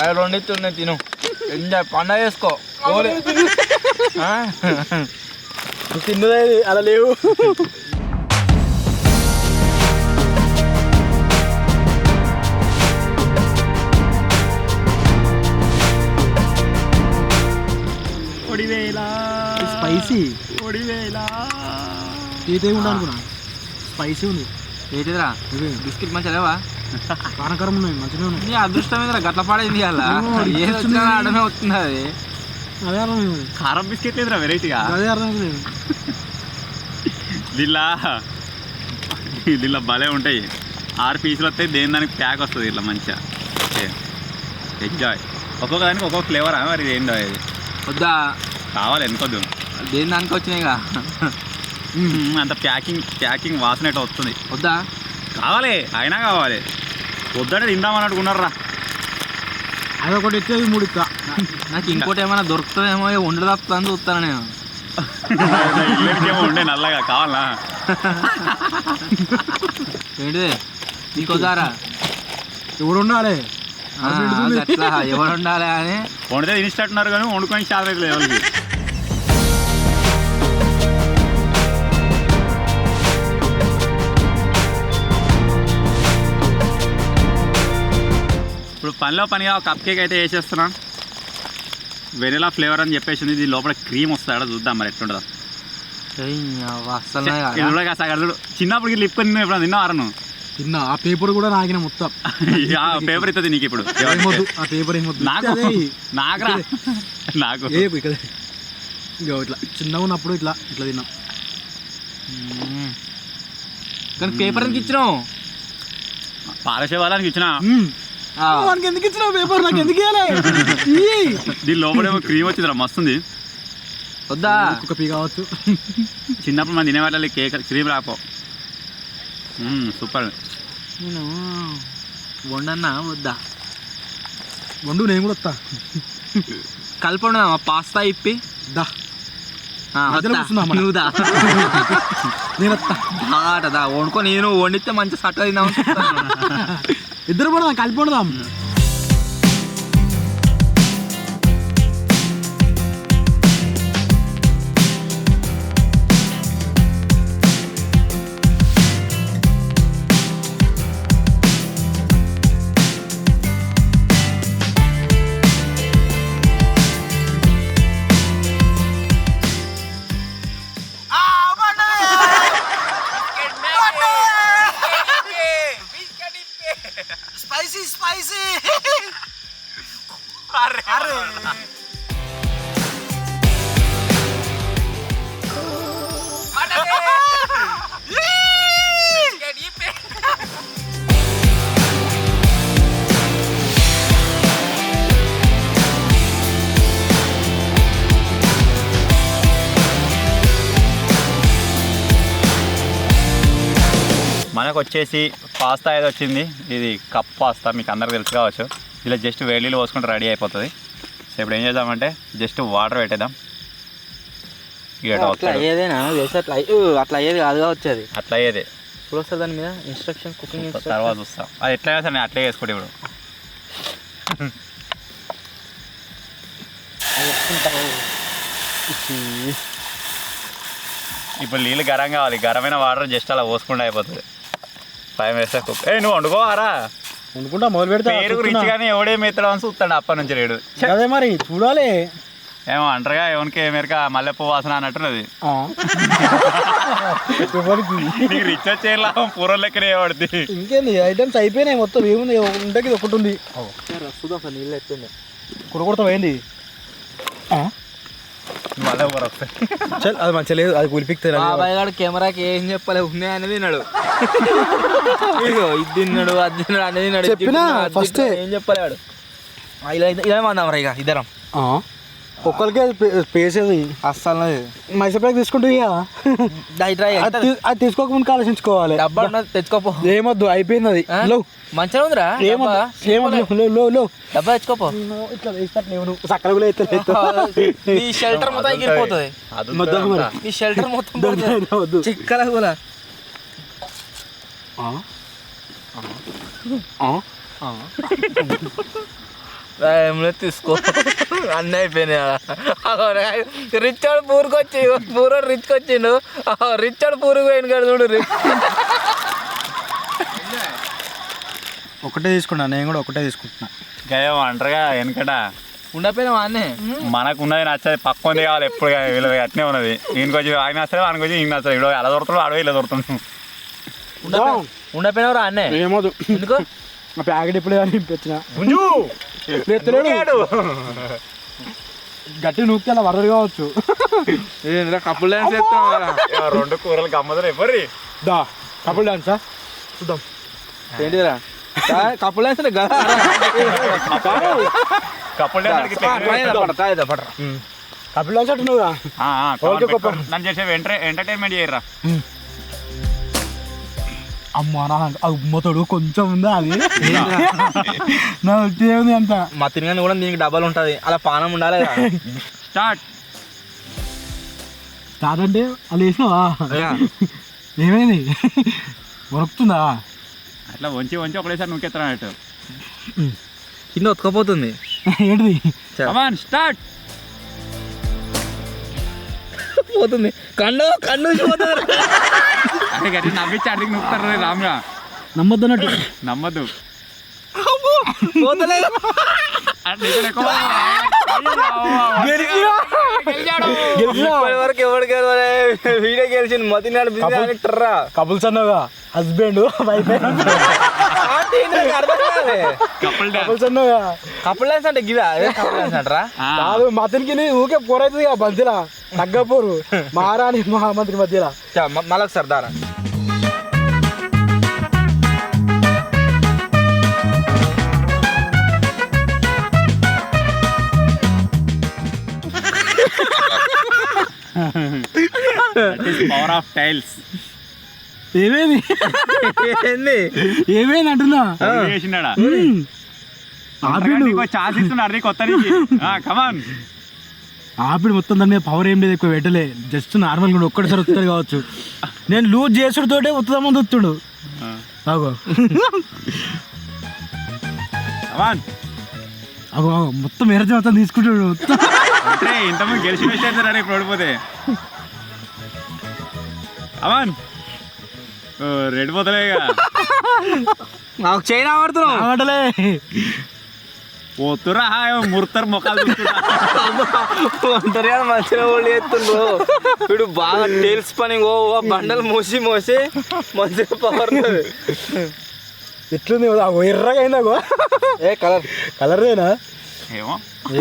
అవి 2 ఇస్తున్నాయి. తిను, ఎంజాయ్, పండగ చేసుకో. తిన్నదే అలా లేవు. స్పైసీ ఇది ఉండాలి అనుకున్నా. స్పైసీ ఉంది. ఏంటిదిరా బిస్కెట్ మంచిగా లేవా? కారకారం ఉన్నాయి, మంచిగా ఉన్నాయి. నీ అదృష్టం మీద గట్ల పాడైంది. అలా ఏది వచ్చినా ఆడమే వస్తుంది. అది అదే అర్థం. కారం బిస్కెట్ లేదురా వెరైటీగా. అదే అర్థం లేదు. దీనిలో భలే ఉంటాయి. 6 పీసులు వస్తాయి. దేని దానికి ప్యాక్ వస్తుంది ఇట్లా మంచిగా. ఎంజాయ్. ఒక్కొక్క దానికి ఒక్కొక్క ఫ్లేవర్. మరి ఏంటో ఇది వద్దా? కావాలి ఎందుకొద్దు. దేని దానికి వచ్చినాయిగా. అంత ప్యాకింగ్ వాసన ఎట్లా వస్తుంది. వద్దా? కావాలి, అయినా కావాలి. వద్దంటే తిందామని అనుకున్నారా? అదొకటి ఇచ్చేది 3 ఇస్తా. నాకు ఇంకోటి ఏమైనా దొరుకుతుందేమో వండు తప్పుతుందని చూస్తాను నేను. ఇల్లేమో ఉండే నల్లగా కావాలా? ఏంటిది ఇంకోసారా? ఎవరు ఉండాలి? అట్లా ఎవరు ఉండాలి అని వండితే తినిస్తున్నారు కానీ వండుకొని చాలా లేదు ఎవరికి. ఇప్పుడు పనిలో పనిగా కప్ కేక్ అయితే వేసేస్తున్నాను. వెనిలా ఫ్లేవర్ అని చెప్పేసి ఇది లోపల క్రీమ్ వస్తాడా చూద్దాం మరి ఎట్లుంటుందా. చిన్నప్పుడు లిప్పుకొని ఎప్పుడు తిన్నావారా నువ్వు? తిన్నా. ఆ పేపర్ కూడా నాకిన మొత్తం. ఆ పేపర్ ఇస్తుంది నీకు ఇప్పుడు. ఆ పేపర్ నాకు నాకురా నాకు ఇట్లా చిన్నగా ఉన్నప్పుడు ఇట్లా ఇట్లా తిన్నాం. కానీ పేపర్ ఎందుకు ఇచ్చినావు? పారసే వాళ్ళకి ఇచ్చిన. వానికి ఎందుకు ఇచ్చినావు పేపర్? నాకు ఎందుకు దీని లోపల క్రీమ్ వచ్చిందిరా మస్తుంది. వద్దా ఒక పీ కావచ్చు. చిన్నప్పుడు మనం తినేవాళ్ళకి కేక్ క్రీమ్ రాపో. సూపర్. నేను వండన్నా వద్దా? వండు, నేను కూడా వస్తా. కలపండి పాస్తా ఇప్పి దా నువ్వు దా నేను వస్తా. దా వండుకో. నేను వండితే మంచిగా సట్ట తిందాం. ఇద్దరు పడదాం, కలిపి పడదాం. స్పైసీ మనకు వచ్చేసి పాస్తా ఏదో వచ్చింది. ఇది కప్ పాస్తా, మీకు అందరికి తెలుసు కావచ్చు. ఇలా జస్ట్ వేడిలో పోసుకుంటే రెడీ అయిపోతుంది. సో ఇప్పుడు ఏం చేద్దామంటే జస్ట్ వాటర్ పెట్టేద్దాం. ఏదైనా అట్లా అయ్యేది కాదుగా వచ్చేది. అట్లా అయ్యేది ఇప్పుడు వస్తుంది దాని మీద ఇన్స్ట్రక్షన్, కుకింగ్ తర్వాత చూస్తాం. అది ఎట్లా చేస్తాను నేను అట్లే చేసుకోండి. ఇప్పుడు నీళ్ళు గరం కావాలి. గరమైన వాటర్ జస్ట్ అలా పోసుకుంటే అయిపోతుంది. 5 minutes కుక్. నువ్వు వండుకోవారా? వండుకుంటా, మొదలు పెడతా. పేరు గురించి కానీ ఎవడేమి ఎత్తడం అని చూస్తాడు అప్పటి నుంచి రేడు. అదే మరి చూడాలి. ఏమో అంటారుగా ఎవరికి మేరక మల్లెపూ వాసన అన్నట్టున్నది. నీకు రిచ్ వచ్చేలా పూర్వం లెక్కనే పడుతుంది. ఇంకేంది ఐటమ్స్ అయిపోయినాయి మొత్తం. ఏముంది ఉండకి ఒకటి ఉంది. నీళ్ళు ఎత్తుండే కురకొడతా పోయింది. మళ్ళీ ఊరు వస్తాయి. అది మంచిగా లేదు, అది కులిపిక్తారు. బాబాయ్ గారు కెమెరాకి ఏం చెప్పలే, ఉన్నాయి అనేది తిన్నాడు. ఇది తిన్నాడు, అది తిన్నాడు, అనేది తిన్నాడు. చెప్పినా ఫస్ట్ ఏం చెప్పలేడు. ఇలా మందాం రా ఇక ఇద్దరం. ఒక్కరికే పేసేది అస్సలు మైసూర్ ప్యాక్ తీసుకుంటుంది కదా. అది తీసుకోకముందు ఆలోచించుకోవాలి. డబ్బా తెచ్చుకోపో. ఏమొద్దు, అయిపోయింది అది. మంచిగా ఉందిరా. డబ్బా తెచ్చుకోపో. ఇట్లా సక్కర కూడా నీ షెల్టర్ మొత్తం ఎగిరిపోతుంది. నీ షెల్టర్ మొత్తం చిక్కల కూడా తీసుకో. అన్నీ అయిపోయినాయి. రిచ్ వాడు పూరుకొచ్చి పూర్వ రిచ్కి వచ్చిండు. రిచ్ వాడు పూరుకు పోయింది కదా చూడు. ఒకటే తీసుకున్నా, నేను కూడా ఒకటే తీసుకుంటున్నా. గయం అంటారుగా వెనకట ఉండపోయినా అన్నే మనకు ఉన్నది నచ్చది పక్కంది కావాలి. ఎప్పుడు వీళ్ళు అట్నే ఉన్నది. ఈయనకి వచ్చి ఆయన నచ్చదు, ఆయనకి వచ్చి ఈయన నచ్చదు. ఇప్పుడు అలా దొరుకుతాడు, అడవి ఇలా దొరుకుతుంది. ఉండపోయినవరా అన్నే? ఏమోదు ఎందుకు ఆ ప్యాకెట్ ఇప్పుడు నింపించిన గట్టి నూక్తే అలా వరరు కావచ్చు. కపుల్ డాన్స్ చేస్తాం. 2 కూరలు గమ్మదులు ఎవరి దా కపుల్ డాన్సా చూద్దాం. ఏంటిరా couple dance? Couple dance couple dance అంటున్నావుగా. నన్ను చేసే ఎంటర్టైన్మెంట్ చేయరా. అమ్మా నా అమ్మతోడు కొంచెం ఉందా అది. నా ఏముంది అంత మా తినగానే కూడా దీనికి డబ్బాలు ఉంటుంది. అలా పానం ఉండాలి. స్టార్ట్ అంటే అది వేసినావా? ఏమైంది వరుకుతుందా? అట్లా వంచి ఒకటేసారి నూకెత్తాను అన్నట్టు. కింద ఉతకపోతుంది. ఏంటిది? స్టార్ట్ పోతుంది. కన్ను పోతుంది. అదే గట్టి నవ్వించి అడిగి నొక్కుతారు రామ్గా. నమ్మద్దు అన్నట్టు. నమ్మద్దు. పోతలేదు. వరకు ఎవరు గెలవలే, వీడే గెలిచింది. మతి నడిపిరా కపుల్స్ అన్నావుగా, హస్బెండ్ వైఫ్ కపుల్స్ అన్నావుగా. కపుల్ డాన్స్ అంటే గివా కపుల్ డాన్స్ అంటారా? కాదు, మతనికి ఊకే పోరైతుంది కదా మధ్యలో, తగ్గపోరు మహారాణి మహామంత్రి మధ్యలో. మళ్ళీ ఒకసారి దారా. Power of tiles. ఏమైంది ఏమైంది అంటున్నా? చేసినాడా ఆపిడు ఛాన్స్ ఇస్తున్నాడు నీకు కొత్త కమాన్. ఆపిడు మొత్తం దాని మీద పవర్ ఏం లేదు, ఎక్కువ పెట్టలే, జస్ట్ నార్మల్ కూడా ఒక్కటిసారి వస్తుంది కావచ్చు. నేను లూజ్ చేసుడుతోటే వస్తుందామని వస్తుడు. అగో కమాన్ అగో మొత్తం ఎనర్జీ మొత్తం తీసుకుంటాడు మొత్తం. అంటే ఇంతమంది గెలిచి వేసేస్తారా ఇప్పుడు ఓడిపోతే. కమాన్ రెడ్ పోతలే నాకు చైనా ఆడుతున్నావు ఆడలే పోతురా ముడతారు మొక్కలు ఒంటరిగా మంచిగా వాళ్ళు చేస్తుండ్రు. వీడు బాగా టేల్స్ పని బండలు మోసి మోసి మంచిగా పవర్. ఎట్లుంది ఎర్రగా అయిందాగో. ఏ కలర్ కలరేనా ఏమో.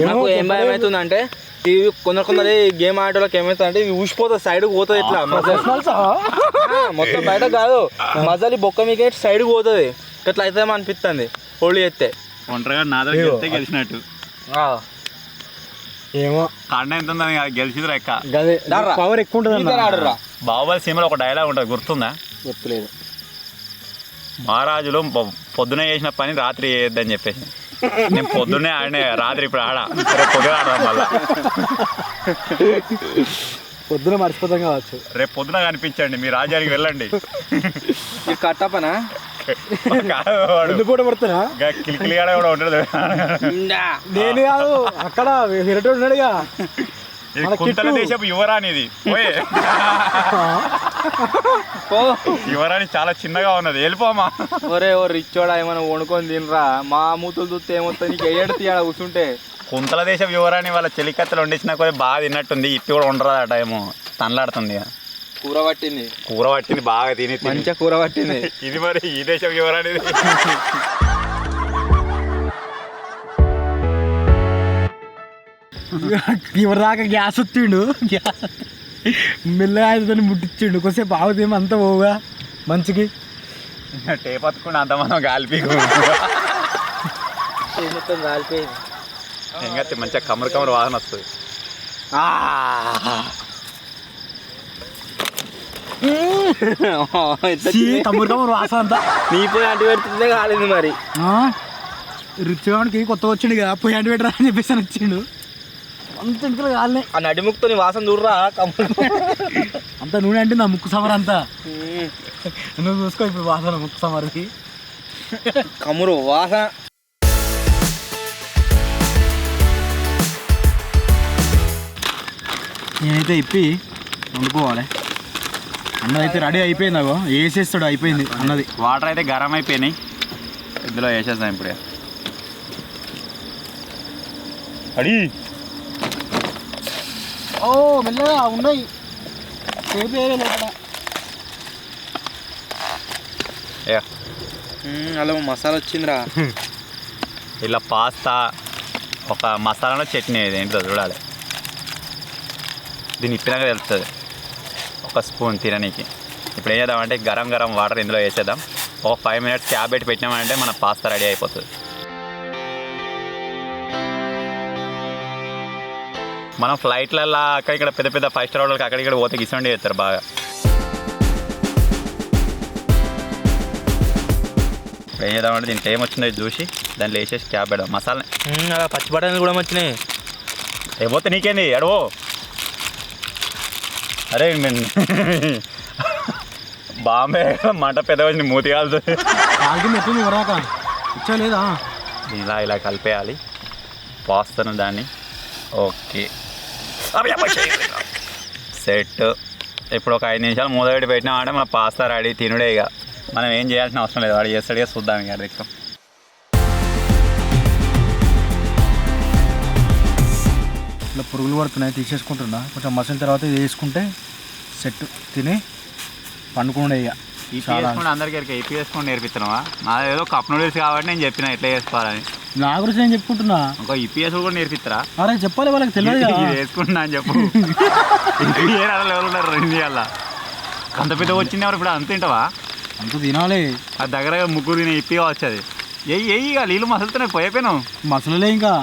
నాకు ఏం భయం అవుతుంది అంటే, ఇవి కొందరు గేమ్ ఆడేటోళ్ళకి ఏమవుతుంది అంటే, ఇవి ఊసిపోతుంది, సైడ్కి పోతుంది. ఇట్లా మొత్తం బయట కాదు, మజాలి బొక్క మీకు సైడ్కి పోతుంది. ఇట్లా అవుతుందేమో అనిపిస్తుంది హోళీ చేస్తే. ఒంటరిగా నా దగ్గర గెలిచినట్టు. ఏమో కాండ ఎంత ఉందని గెలిచిదు రెక్క. పవర్ ఎక్కువ ఉంటుంది. ఆడరా బాహుబలి సినిమాలో ఒక డైలాగ్ ఉంటుంది, గుర్తుందా? గుర్తులేదు. మహారాజులు పొద్దునే చేసిన పని రాత్రి చేయొద్దని చెప్పేసి, నేను పొద్దున్నే ఆడిన రాత్రి ఇప్పుడు ఆడా, రేపు పొద్దున ఆడదాం మళ్ళా. పొద్దున మర్చిపోతాం కావచ్చు. రేపు పొద్దున కనిపించండి, మీ రాజ్యానికి వెళ్ళండి. కట్టపనా పూట పడుతున్నా కిలికిలిగాడ కూడా ఉండదు. నేను కాదు, అక్కడ హిరటోడు ఉన్నాడుగా, కుంతల దేశపు యువరాణి ఇది. పోయే యువరాణి చాలా చిన్నగా ఉన్నది, వెళ్ళిపోమా. ఒరే ఓ రిచ్చోడా ఏమైనా వండుకొని తినరా, మా మూతులు చూస్తే ఏమొస్తుంది నీకు, ఎయ్యడు తీయాడ కూర్చుంటే. కుంతల దేశపు యువరాణి వాళ్ళ చెలికత్తలు వండించిన కొద్ది బాగా తిన్నట్టుంది, ఇప్పి కూడా ఉండరాదు ఆ టైము, తనలాడుతుంది. కూర పట్టింది బాగా తిని మంచిగా కూర పట్టింది. ఇది మరి ఈ దేశం యువరాణిది. ఇవరి దాకా గ్యాస్ వచ్చిండు, మెల్లగా ఆయనతో ముట్టించిండు. కొద్దిసేపు ఆగుదేమో అంతా పోగా మంచికి టేపత్తుకుండా అంత మనం గాలిపీకు మొత్తం కాలిపోయింది. ఇంకా మంచిగా కమరు కమరు వాసన వస్తుంది. కమరు కమరు వాసన అంతా నీ పోయి అంటి పెడుతుందే కాలేదు మరి. రిచ్వానికి కొత్తగా వచ్చిండు కదా, పోయి అంటి పెట్టరా అని చెప్పేసి అని వచ్చిండు. అంత ఇంట్లో కాలనే ఆ నడిముక్తో నీ వాసన చూడరా, అంత నూనె అంటే నా ముక్కు సమర్ అంతా. నువ్వు చూసుకో ఇప్పుడు వాసన ముక్కు సమర్కి కమురు వాసన. నేనైతే ఇప్పి వండుకోవాలి. అన్నది అయితే రెడీ అయిపోయింది, అగో వేసేస్తాడు, అయిపోయింది అన్నది. వాటర్ అయితే గరం అయిపోయినాయి, ఇందులో వేసేస్తాం ఇప్పుడే. అడి ఓ మెల్లగా ఉన్నాయి, అలా మసాలా వచ్చిందిరా. ఇలా పాస్తా ఒక మసాలాలో చట్నీ ఇది ఏంటో చూడాలి. దీన్ని ఇప్పినాక తెలుస్తుంది ఒక స్పూన్ తిననీకి. ఇప్పుడు ఏం చేద్దామంటే గరం గరం వాటర్ ఇందులో వేసేద్దాం. ఒక 5 minutes క్యాబ్ పెట్టి పెట్టినామంటే మన పాస్తా రెడీ అయిపోతుంది. మనం ఫ్లైట్లలో అక్కడ ఇక్కడ పెద్ద పెద్ద 5 star హోటల్కి అక్కడ ఇక్కడ పోతే గిసండి చేస్తారు బాగా. ఇప్పుడు ఏం చేద్దామంటే దీనికి ఏం వచ్చిందో చూసి దాంట్లో వేసేసి క్యాబ్ పెడదాం. మసాలా అలా పచ్చి బఠానీలు కూడా వచ్చినాయి. ఏపోతే నీకేంది ఎడవో. అరే బాంబే మంట పెద్ద వచ్చి మూతి కాలుతుంది. ఎట్లుంది వరాక ఇచ్చలేదా? ఇలా ఇలా కలిపేయాలి పాస్తాను దాన్ని. Okay set. ఇప్పుడు ఒక 5 నిమిషాలు మూత పెట్టి పెట్టినామంటే మన పాస్తా రెడీ, తినుడే. ఇక మనం ఏం చేయాల్సిన అవసరం లేదు, వాడు చేస్తాడు. ఇక చూద్దాం ఇక దిక్కు. ఇట్లా పురుగులు పడుతున్నాయి, తీసేసుకుంటున్నా. కొంచెం మసిన తర్వాత ఇది వేసుకుంటే సెట్, తిని పండుకుండా ఇక. ఇప్పి వేసుకుంటే అందరికీ ఇప్పి వేసుకొని నేర్పిస్తున్నావా? నాది ఏదో కప్ నూడిల్స్ కాబట్టి నేను చెప్పిన ఎట్లా చేసుకోవాలని. నా గురించి నేను చెప్పుకుంటున్నా. ఇంకో ఇప్పి వేసుకుని కూడా నేర్పిస్తారా? అరే చెప్పాలి, వాళ్ళకి తెలియదు కదా. ఇది వేసుకుంటున్నా అని చెప్పు. ఇప్పి ఏ లెవెల్ ఉన్నారు రెండు అలా అంత పెద్ద వచ్చింది ఎవరు ఇప్పుడు అంత తింటావా? అంత తినాలి. అది దగ్గర ముగ్గురు తినే ఇప్పి కావచ్చు. అది ఇక నీళ్ళు మసలుతున్నాయి, పోయిపోయినావు. మసలలే ఇంకా.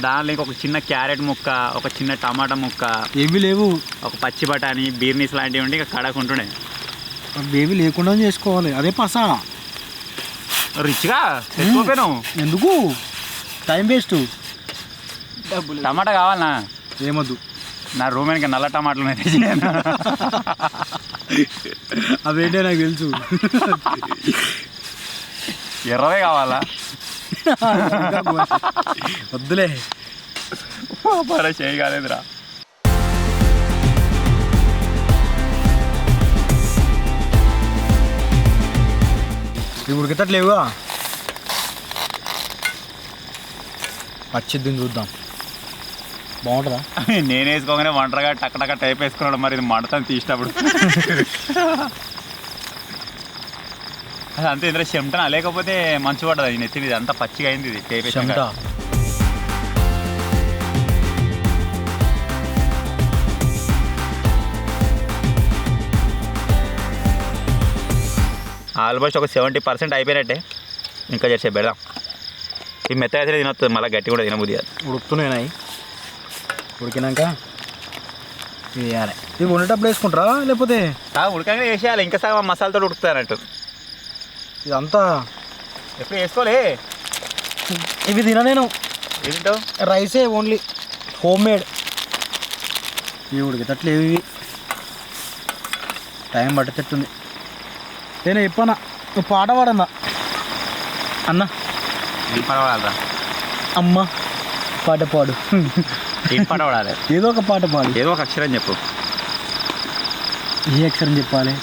దానిలో ఇంకొక చిన్న క్యారెట్ ముక్క, ఒక చిన్న టమాటా ముక్క, ఏవి లేవు, ఒక పచ్చి బఠానీ, బీర్నీస్ లాంటివి ఉంటే ఇక కడకుంటుండే. ఏవి లేకుండా చేసుకోవాలి. అదే పసా రిచ్గా తెచ్చుకోపోయినావు. ఎందుకు టైం వేస్ట్. టమాటా కావాలనా? ఏమొద్దు. నా రూమ్ వెనక నల్ల టమాటాలు ఉన్నాయి. అవేంటే నాకు తెలుసు. ఎర్రవే కావాలా? వద్దులే, చేయి కాలేదురా. ఇప్పుడు ఉడికేటట్లేవుగా, పచ్చిద్దిని చూద్దాం. బాగుంటుందా? నేను వేసుకోగానే వంటగా టక్ టక్ టైప్ వేసుకున్నాడు. మరి ఇది మంటతాను తీసినప్పుడు అది అంతే. ఇందులో చెమటనా లేకపోతే మంచు పడ్డది అది నెత్తిది, అంతా పచ్చిగా అయింది ఇది టైప్ చెమట. ఆల్మోస్ట్ ఒక 70% అయిపోయినట్టే. ఇంకా చేసే పెడదాం. ఈ మెత్తగా అయితే తినొస్తుంది, మళ్ళీ గట్టి కూడా తినబుద్ది కాదు. ఉడుకుతున్నాయి. ఉడికినాక వేయాలి. ఇవి వండేటప్పుడు వేసుకుంటారా లేకపోతే ఉడకగా వేసేయాలి? ఇంకా సగం మసాలాతో ఉడుకుతుంది అన్నట్టు. ఇదంతా ఎప్పుడు వేసుకోలే. ఇవి తిన నేను. ఏంటో రైసే ఓన్లీ హోమ్ మేడ్. ఇవి ఉడికేటట్లేవు. ఇవి టైం పట్టేటట్టుంది. నేను చెప్పన్నా, నువ్వు పాట పాడన్నా అన్న. ఏం పాట పాడాలరా? అమ్మ పాట పాడు. ఏం పాట పాడాలి? ఏదో ఒక పాట పాడు. ఏదో ఒక అక్షరం చెప్పు. ఏ అక్షరం చెప్పాలి?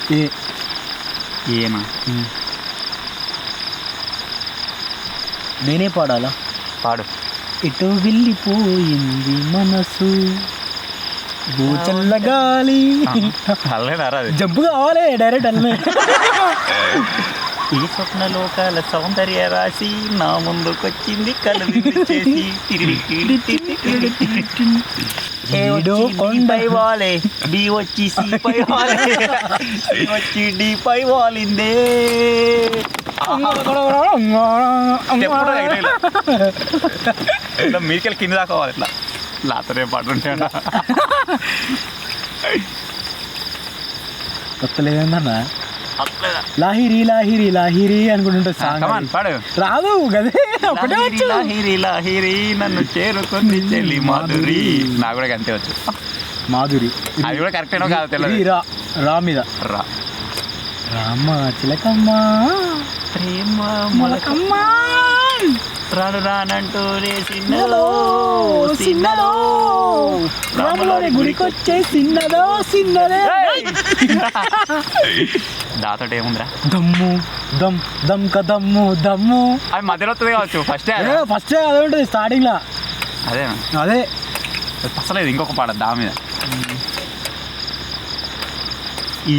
ఏమా? నేనే పాడాలా? పాడు. ఇటు వెళ్ళిపోయింది మనసు, భూచల్ల గాలి. అల్లేనారా? జబ్బు కావాలి డైరెక్ట్ అల్లే. ఈ స్వప్నలోకాల సౌందర్య రాశి నా ముందుకొచ్చింది కళ్ళు చేసి ఏడో కొండై వాలే బి వచ్చి సి పై వాలే వచ్చి డి పై వాలిందే. మీరికెళ్ళి కింద దాకోవాలి ఇట్లా లాతనే పాట ఉంటాయన్నా. కొత్తలేదన్నా లాహిరి లాహిరి లాహిరి అనుకుంటుంటే సాంగ్ పాడు. రాదు గదే ఒకటే వచ్చు. లాహిరి లాహిరి నన్ను చేరుకుంది చెల్లి మాధురి. నాకు కూడా అంతే వచ్చు. మాధురి అది కూడా కరెక్ట్ ఏనో కాదు తెలియదు. రా మీద రా రామ్మ చిలకమ్మ ప్రేమ మొలకమ్మ రాను రానంటూనే సిన్నలో సిన్నలో రాములోని గుడికొచ్చే సిన్నదో సిన్నదే. దాతోటి ఏముందిరా? దమ్ము దమ్ దమ్ క దమ్ము దమ్ము. అది మధ్యలో వస్తుంది కావచ్చు. ఫస్ట్ ఫస్ట్ అదే ఉంటుంది స్టార్టింగ్ లా. అదేనా? అదే అసలేదు. ఇంకొక పాట దా మీద.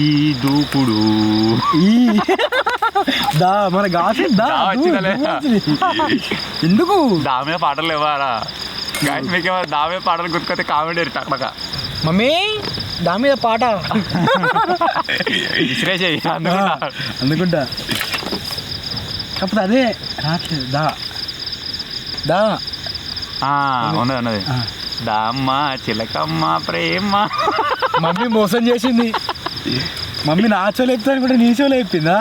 ఈ దూకుడు ఈ దా మన గాసి దా ఎందుకు దా మీద పాటలు ఇవ్వారా? మీకేమో దా మీద పాటలు గుర్తుకొస్తే కామెడీ టక్లక. మమ్మీ దా మీద పాట విసిరేసేయి అందుకుంటా. కాకపోతే అదే రావట్లేదు. దా దా ఉన్నది ఉన్నది. దామ్మ చిలకమ్మ ప్రేమ. మమ్మీ మోసం చేసింది. మమ్మీ నా చోలు చెప్తాను కూడా నీ చోలు చెప్పిందా?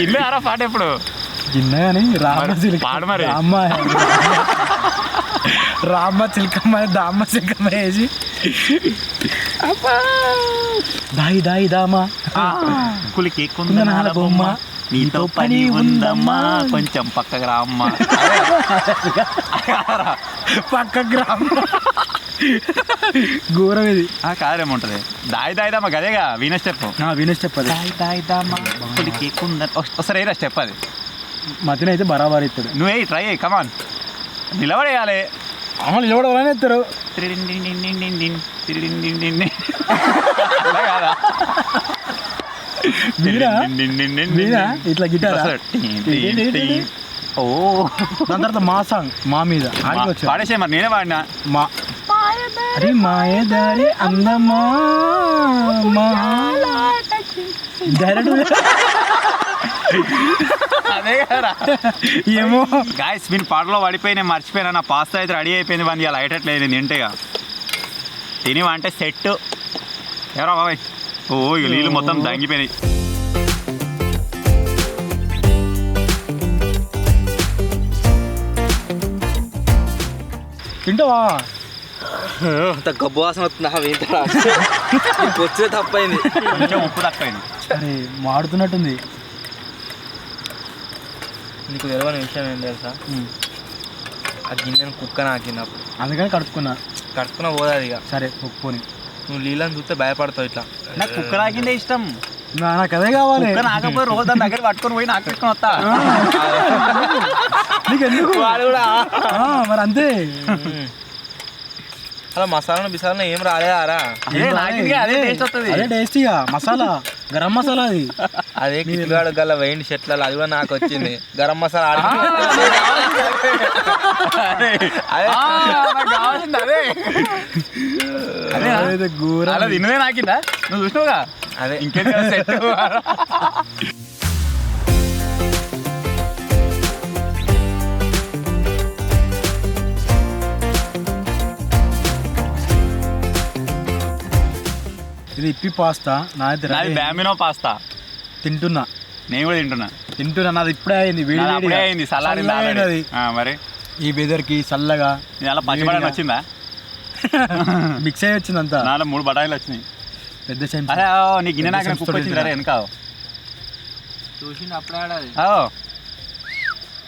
ఇల్లే ఆరా పాట ఎప్పుడు చిన్న కానీ రామ్మ చిలక పాడు మరి. రామ్మ చిలకమ్మ దామ్మ చిలకమ్మ వేసి దాయి దాయి దామా కులికి కుందనాల బొమ్మ నీతో పని ఉందమ్మా కొంచెం పక్కకు రామ్మ. పక్క గ్రామం ఘోరం ఇది. కాదేముంటది? దాయి దాయిదామా గదేగా వీణ స్టెప్. వీణ స్టెప్ అది. దాయి దాయిదామా కులికి కుందన. ఒకసారి ఏరా స్టెప్ అది. మతిన అయితే బరాబర్ ఇస్తాడు. నువ్వే ట్రై అయ్యి కమాన్. నిలబడేయాలి. నిలబడవాలని ఎత్తారు. ఇట్లా గిటారా ఓ దాని తర్వాత మా సాంగ్ మా మీద ఆడికి వచ్చా పాడేసే మరి నేనే పాడినా మా అరే మాయదారి అందమా డైరెక్ట్ అదే కదా ఏమో గాయస్ వీని పాటలో పడిపోయి మర్చిపోయినా నా పాస్తా అయితే రెడీ అయిపోయింది వాడిని ఇలా అయ్యేటట్లేదు తింటేగా తిని అంటే సెట్ ఎవరా బాబాయ్ ఓ ఇక నీళ్ళు మొత్తం దంగిపోయినాయి తింటావా అంత గబ్బు వాసన వస్తుంది వచ్చే తప్పైంది కొంచెం ఉప్పు తక్కువైంది అరే మాడుతున్నట్టుంది నీకు తెలియని విషయం ఏం తెలుసా ఆ గిన్నెను కుక్క నాకినప్పుడు అందుకని కడుక్కున్నా కట్టుకున్న పోదా ఇక సరే ఒప్పుకొని నువ్వు నీళ్ళని చూస్తే భయపడతావు ఇట్లా నాకు కుక్క నాకిందే ఇష్టం నాకు అదే కావాలి కుక్క నాకపోయి రోజు దాని దగ్గర పట్టుకొని పోయి నాకు పెట్టుకొని వస్తా నీకు ఎందుకు వాడు కూడా మరి అంతే అలా మసాలా బిసాలా ఏం రాలేదారా అదే నాకిందే అదే టేస్ట్ వస్తుంది అదే టేస్టీగా మసాలా గరం మసాలా అది అదే కిల్లుగాడు గల వేయండి చెట్లలో అది కూడా నాకు వచ్చింది గరం మసాలా అదే గూర అలా తిన్నదే నాకిందా నువ్వు చూసినావుగా అదే ఇంకేం సెట్ ఇది ఇప్పి పాస్తా నాది బ్యామినో పాస్తా తింటున్నా నేను కూడా తింటున్నా నాది ఇప్పుడే అయింది వేడి నాది అప్పుడే అయింది చల్లారింది already. అది మరి ఈ వెదర్కి చల్లగా ఇది అలా పచ్చిబడాలి వచ్చిందా మిక్స్ అయ్యి వచ్చింది అంతా నాలో 3 బఠానీలు వచ్చినాయి పెద్ద చెంచా అరే నీ గిన్నె నాకు కుక్క వచ్చింది వెనక చూసింది అప్పుడే ఆడది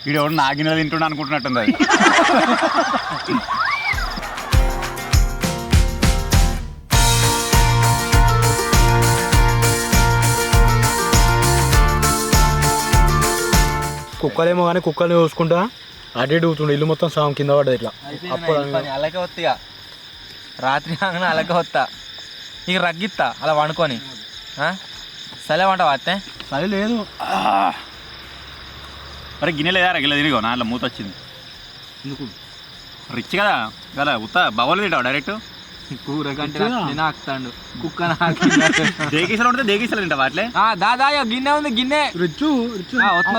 వీడు ఎవడు నా గిన్నెలు తింటున్నా అనుకుంటున్నట్టుంది అది కుక్కలేమో కానీ కుక్కల్ని చూసుకుంటా అటు ఇటు ఊతుండే ఇల్లు మొత్తం సాం కింద పడ్డది ఇట్లా అప్పుడు అలాగే వస్తా రాత్రి కాగానే అలాగే వస్తా ఇక రగ్గిస్తా అలా వండుకొని సలే వంట వాతే సరే లేదు అరే గిన్నె లేదా గిన్నె తిరిగో నా మూత వచ్చింది ఎందుకు రిచ్ కదా కదా ఉత్త బవలు తింటావు డైరెక్ట్ కూర కంటే నాకుతాడు కుక్క దేగీసలు ఉంటే దేగీసలు తింటావు వాటిలే దాదా గిన్నె ఉంది గిన్నె రిచ్చు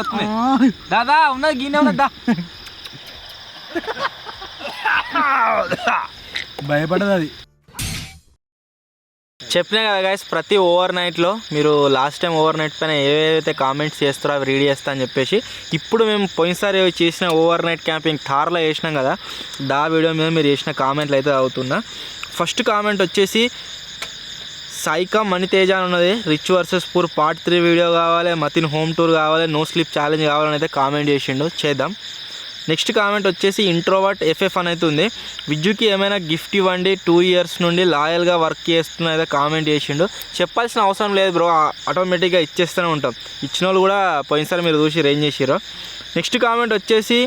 వస్తుంది దాదా ఉన్నది గిన్నె ఉన్నదా భయపడదు అది చెప్పినా కదా గైస్ ప్రతి ఓవర్ నైట్లో మీరు లాస్ట్ టైం ఓవర్ నైట్ పైన ఏవైతే కామెంట్స్ చేస్తారో అవి రీడ్ చేస్తా అని చెప్పేసి ఇప్పుడు మేము పోయినసారి చేసిన ఓవర్ నైట్ క్యాంపింగ్ థార్లో చేసినాం కదా దా వీడియో మీద మీరు చేసిన కామెంట్లు అయితే అవుతున్నా ఫస్ట్ కామెంట్ వచ్చేసి సాయికా మణితేజ అని ఉన్నది rich versus poor part 3 video కావాలి మతిన్ హోమ్ టూర్ కావాలి నో స్లిప్ ఛాలెంజ్ కావాలని అయితే కామెంట్ చేసిండు చేద్దాం నెక్స్ట్ కామెంట్ వచ్చేసి ఇంట్రోవర్ట్ ఎఫ్ఎఫ్ అని అయితే ఉంది విజ్జుకి ఏమైనా గిఫ్ట్ ఇవ్వండి 2 years నుండి లాయల్గా వర్క్ చేస్తున్న అయితే కామెంట్ చేసిండు చెప్పాల్సిన అవసరం లేదు బ్రో ఆటోమేటిక్గా ఇచ్చేస్తూనే ఉంటాం ఇచ్చిన వాళ్ళు కూడా పోయినసారి మీరు చూసి రేంజ్ చేసిర్రు నెక్స్ట్ కామెంట్ వచ్చేసి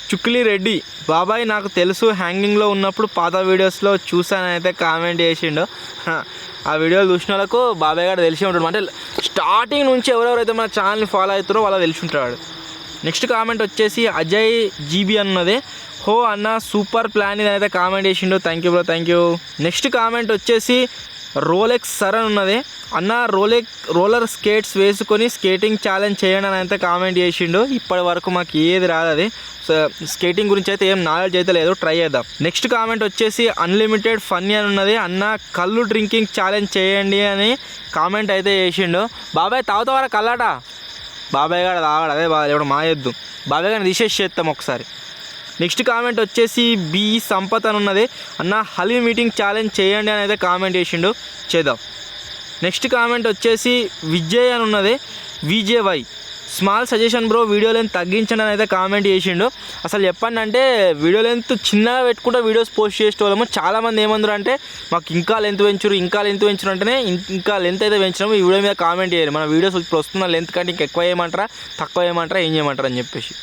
చుక్లీ రెడ్డి బాబాయ్ నాకు తెలుసు హ్యాంగింగ్లో ఉన్నప్పుడు పాత వీడియోస్లో చూసానైతే కామెంట్ చేసిండు ఆ వీడియోలు చూసిన వాళ్ళకు బాబాయ్ గారు తెలిసి ఉంటాడు అంటే స్టార్టింగ్ నుంచి ఎవరెవరైతే మన ఛానల్ని ఫాలో అవుతారో వాళ్ళకి తెలిసి ఉంటాడు నెక్స్ట్ కామెంట్ వచ్చేసి అజయ్ జీబీ అన్నదే హో అన్న సూపర్ ప్లాన్ ఇది అయితే కామెంట్ చేసిండు thank you bro thank you next comment వచ్చేసి రోలెక్స్ సర్ అని ఉన్నది అన్న రోలర్ స్కేట్స్ వేసుకొని స్కేటింగ్ ఛాలెంజ్ చేయండి అని అయితే కామెంట్ చేసిండు ఇప్పటి వరకు మాకు ఏది రాదు అది స్కేటింగ్ గురించి అయితే ఏం నాలెడ్జ్ అయితే లేదు ట్రై చేద్దాం నెక్స్ట్ కామెంట్ వచ్చేసి అన్లిమిటెడ్ ఫన్నీ అని ఉన్నది అన్న కళ్ళు డ్రింకింగ్ ఛాలెంజ్ చేయండి అని కామెంట్ అయితే చేసిండు బాబాయ్ తాగుతావారా కల్లాట బాబాయ్ గారు తాగాడు అదే బాగా ఇప్పుడు మాయొద్దు బాబాయ్ గారిని తీసేసి చేస్తాం ఒకసారి నెక్స్ట్ కామెంట్ వచ్చేసి బి సంపత్ అని ఉన్నది అన్న హలీ మీటింగ్ ఛాలెంజ్ చేయండి అని అయితే కామెంట్ చేసిండు చేద్దాం నెక్స్ట్ కామెంట్ వచ్చేసి విజయ్ అని ఉన్నది V J Y small suggestion bro video length తగ్గించండి అని అయితే కామెంట్ చేసిండు అసలు చెప్పండి అంటే వీడియో లెంత్ చిన్నగా పెట్టుకుంటే వీడియోస్ పోస్ట్ చేసేవాళ్ళము చాలామంది ఏమందరు అంటే మాకు ఇంకా లెంత్ పెంచురు అంటేనే ఇంకా లెంత్ అయితే పెంచినాము ఈ వీడియో మీద కామెంట్ చేయాలి మన వీడియోస్ ఇప్పుడు వస్తున్న లెంత్ కంటే ఇంకా ఎక్కువ చేయమంటారా తక్కువ చేయమంటారా ఏం చేయమంటారా అని చెప్పేసి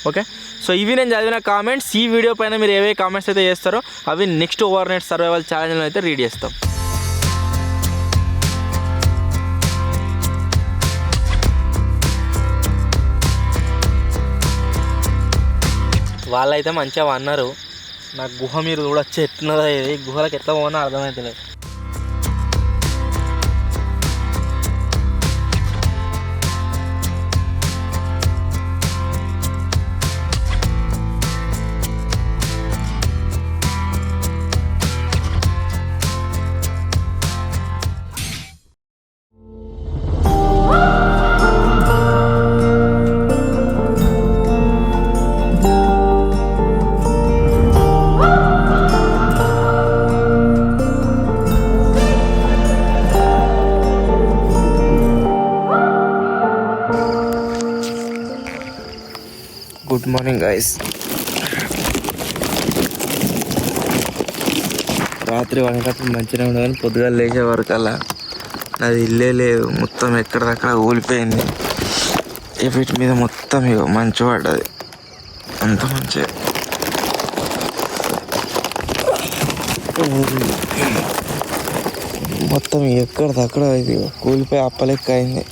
ఓకే, సో ఇవి నేను చదివిన కామెంట్స్. ఈ వీడియో పైన మీరు ఏవే కామెంట్స్ అయితే చేస్తారో అవి నెక్స్ట్ ఓవర్ నైట్ సర్వైవల్ ఛాలెంజ్లో అయితే రీడ్ చేస్తాం. వాళ్ళైతే మంచిగా అన్నారు. నాకు గుహ మీరు కూడా వచ్చి ఎట్లున్నదో ఇది గుహలకు ఎట్లా పోనా అర్థమవుతలేదు. Good morning guys. రాత్రి వంటప్పుడు మంచిగా ఉండదు కానీ పొద్దుగా లేచే వరకు అలా నాది ఇల్లే లేదు, మొత్తం ఎక్కడిదక్కడ ఊలిపోయింది. వీటి మీద మొత్తం ఇక మంచు పడ్డది, అంత మంచిగా మొత్తం ఎక్కడిదక్కడ ఇది కూలిపోయి అప్పలెక్క అయింది.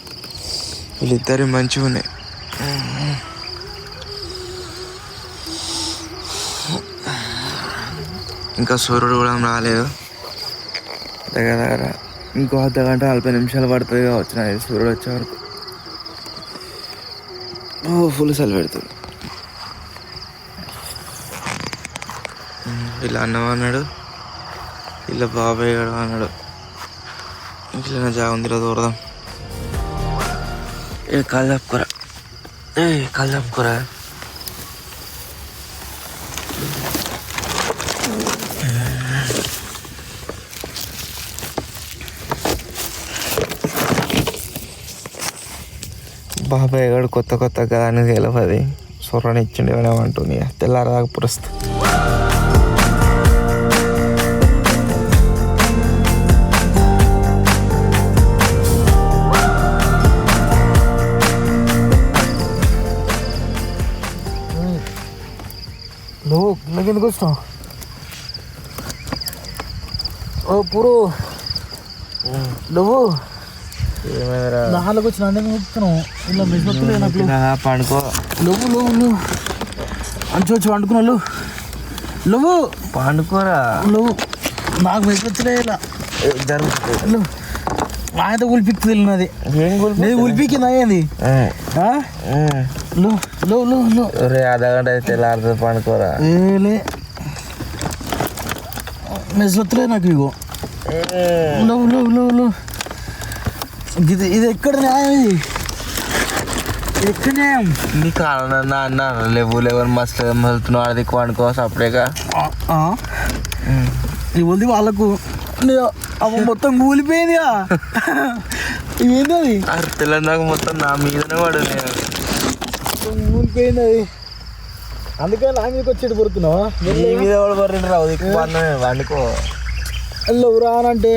వీళ్ళిద్దరి మంచిగా ఉన్నాయి. ఇంకా సూర్యుడు కూడా రాలేదు, దగ్గర దగ్గర ఇంకో అర్ధగంట 40 నిమిషాలు పడుతుంది కావచ్చు నాకు సూర్యుడు వచ్చే వరకు. ఫుల్ సెల్ పెడుతుంది. ఇలా అన్నం అన్నాడు, ఇలా బాబాయ్ గడు అన్నాడు, ఇంట్లో జాగుందిలో దూరదాం. కాలు తప్పుకోరా, కాలు తప్పుకోరా. బాబాయ్ గారు కొత్త గాని తెలియదు, సొర్రని ఇచ్చిండు ఏమంటుంది తెల్లారదాకా పురుస్తు. నువ్వు ఎందుకు వస్తావు? ఓ పురు నువ్వు నాలుగు వచ్చిన ఇలా మెసొత్తులే నాకు పండుకో. నువ్వు నువ్వు నువ్వు మంచి వచ్చి పండుకున్నావు. నువ్వు పండుకోరా, నువ్వు నాకు మెసొత్తులే ఇలా జరుగుతుంది. నాయన ఉలిపిక్తుంది వెళ్ళినది, నేను ఉలిపికింది అయ్యేది. రే అర్ధగంట అయితే తెల్లారితే పండుకోరా. ఏలే మెసొత్తులే నాకు ఇగో. నువ్వు నువ్వు నువ్వు నువ్వు ఇది ఎక్కడ న్యాయం? ఇది ఎక్కడ న్యాయం? నీకు అన్న లేవు మస్తు వెళ్తున్నావు అది అనుకోవచ్చు అప్పుడేగా. నీ వద్దు వాళ్ళకు మొత్తం కూలిపోయిందిగా. ఏంది అది తెలంగాణ మొత్తం నా మీదనే పడు, కూలిపోయింది అది. అందుకని నా మీదకి వచ్చేటి పడుతున్నావా? నీ మీద కూడా పర్రెండు రావు వండుకో. ఎవరా అంటే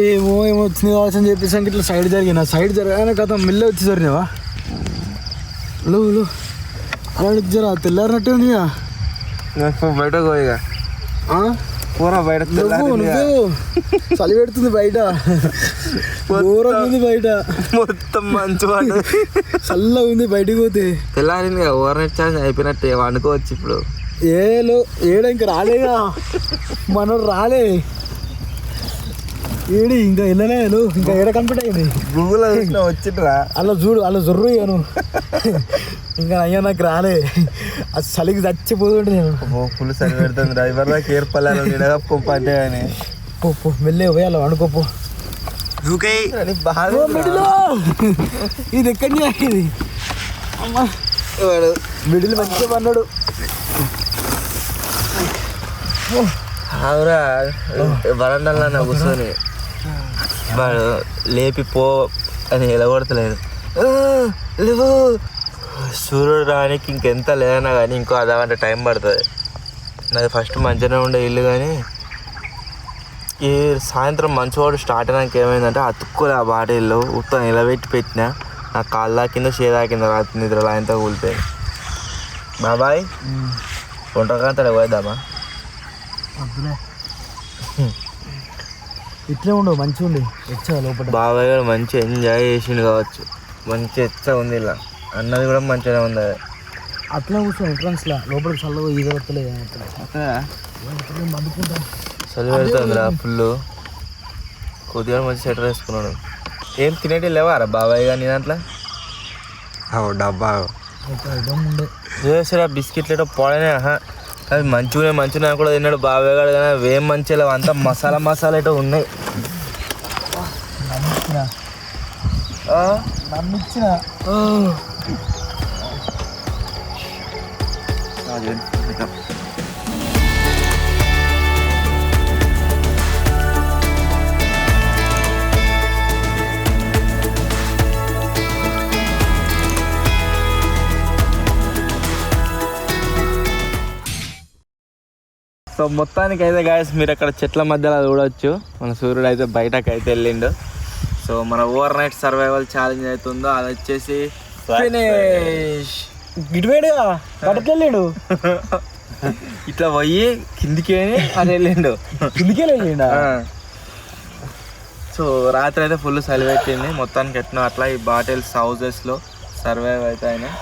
ఏమో వచ్చింది కావచ్చు అని చెప్పేసి ఇట్లా సైడ్ జరిగిన జరగానే కదా మెల్ల వచ్చి జరిగినావా? అలా జరా తెల్లారినట్టే ఉంది. బయట పోయిగా పోరా, బయట చలి పెడుతుంది బయట, ఘోరంగా ఉంది బయట, మొత్తం మంచు చల్లగా ఉంది. బయటకు పోతే తెల్లారింది కదా, ఓవర్నైట్ ఛార్జ్ అయిపోయినట్టే వండుకోవచ్చు ఇప్పుడు. ఏడ ఇంకా రాలేగా మనోడు రాలే, ఏడి ఇంకా వెళ్ళలేదు, ఇంకా ఏడ కంప్లీట్ అయింది. గూగుల్ వచ్చిండ్రా అలా చూడు, అలా జొర్రు ఇయ్యాను. ఇంకా అయ్యా నాకు రాలే, అది చలికి చచ్చిపోతుంటే నేను ఫుల్ చలి పెడుతుంది. డ్రైవర్ దాకా ఏర్పల్లాను అంటే కానీ పో వెళ్ళే పోయాలి అనుకోపో. ఇది ఎక్కడి ఇది అమ్మా, మిడిల్ మంచిగా పన్నాడు. అవురా వరండాలో నా కూర్చొని వాడు లేపి పో అని ఎలగొడతలేదు. లేవు సూర్యుడు రానికి ఇంకెంత లేదన్నా కానీ ఇంకో అర్ధగంట టైం పడుతుంది. నాది ఫస్ట్ మంచిగానే ఉండే ఇల్లు, కానీ ఈ సాయంత్రం మంచివాడు స్టార్ట్ అయినాక ఏమైందంటే అతుక్కోలే ఆ బాటిల్లో ఉత్తం నిలబెట్టి పెట్టినా, నా కాళ్ళ కింద చేదా కింద రాత్రి నిద్రలో ఆయనతో కూలిపోయింది. బాబాయ్ వంటకాంతలో పోయేద్దామా? వద్దులే ఇట్లే ఉండవు మంచిగా ఉండి ఎచ్చా లోపల. బాబాయ్ గారు మంచి ఎంజాయ్ చేసిండు కావచ్చు, మంచి ఎచ్చ ఉంది ఇలా, అన్నది కూడా మంచిగా ఉంది. అట్లా కూర్చొని ఎంట్రన్స్లో లోపలికి చల్లగా ఈగ వస్తలేదు అందుకుంటాం. చలి పెడుతుందిరా ఫుల్. కొద్దిగా మంచి స్వెటర్ వేసుకున్నాడు. ఏం తినేటి లేవారా బాబాయ్ గారు నీ దాంట్లో? డబ్బా సరే బిస్కెట్లు ఏటో పోడనే అవి మంచిగా కూడా తిన్నాడు బాబాయ్ గారు, కానీ అవి ఏం మంచిగా లేవు, అంతా మసాలా ఏటో ఉన్నాయి. నమ్మిచ్చిన సో మొత్తానికి అయితే గాయస్ మీరు అక్కడ చెట్ల మధ్యలో చూడవచ్చు, మన సూర్యుడు అయితే బయటకు అయితే వెళ్ళిండు. సో మన ఓవర్ నైట్ సర్వైవల్ ఛాలెంజ్ అవుతుందో అది వచ్చేసి ఫినిష్. గిడివేడుగా పట్టుకెళ్ళాడు ఇట్లా పోయి కిందికి అది వెళ్ళిండు. కిందికే వెళ్ళిండా? సో రాత్రి అయితే ఫుల్ చలి పెట్టింది. మొత్తానికి ఎట్లా అట్లా ఈ బాటిల్స్ హౌజెస్లో సర్వైవ్ అయితే అయినా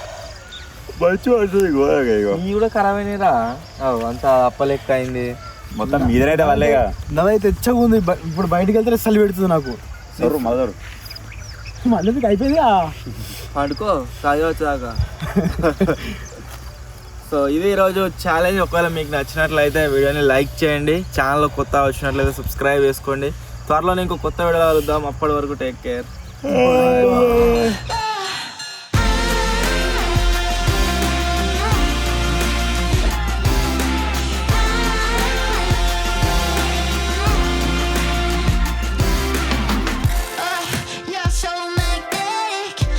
ఇవి కూడా ఖరాబ్ అయినాయిరా, అంతా అప్పలెక్క అయింది మొత్తం మీదనైతే వాళ్ళేగా. నవైతే తెచ్చగా ఉంది. ఇప్పుడు బయటకు వెళ్తే చలి పెడుతుంది నాకు. మదరు మళ్ళీ మీకు అయిపోయింది పడుకో తాగవచ్చు దాకా. సో ఇది ఈరోజు ఛాలెంజ్. ఒకవేళ మీకు నచ్చినట్లయితే వీడియోని లైక్ చేయండి, ఛానల్ కొత్త వచ్చినట్లయితే సబ్స్క్రైబ్ చేసుకోండి. త్వరలో ఇంకో కొత్త వీడియో కలుద్దాం. అప్పటి వరకు టేక్ కేర్.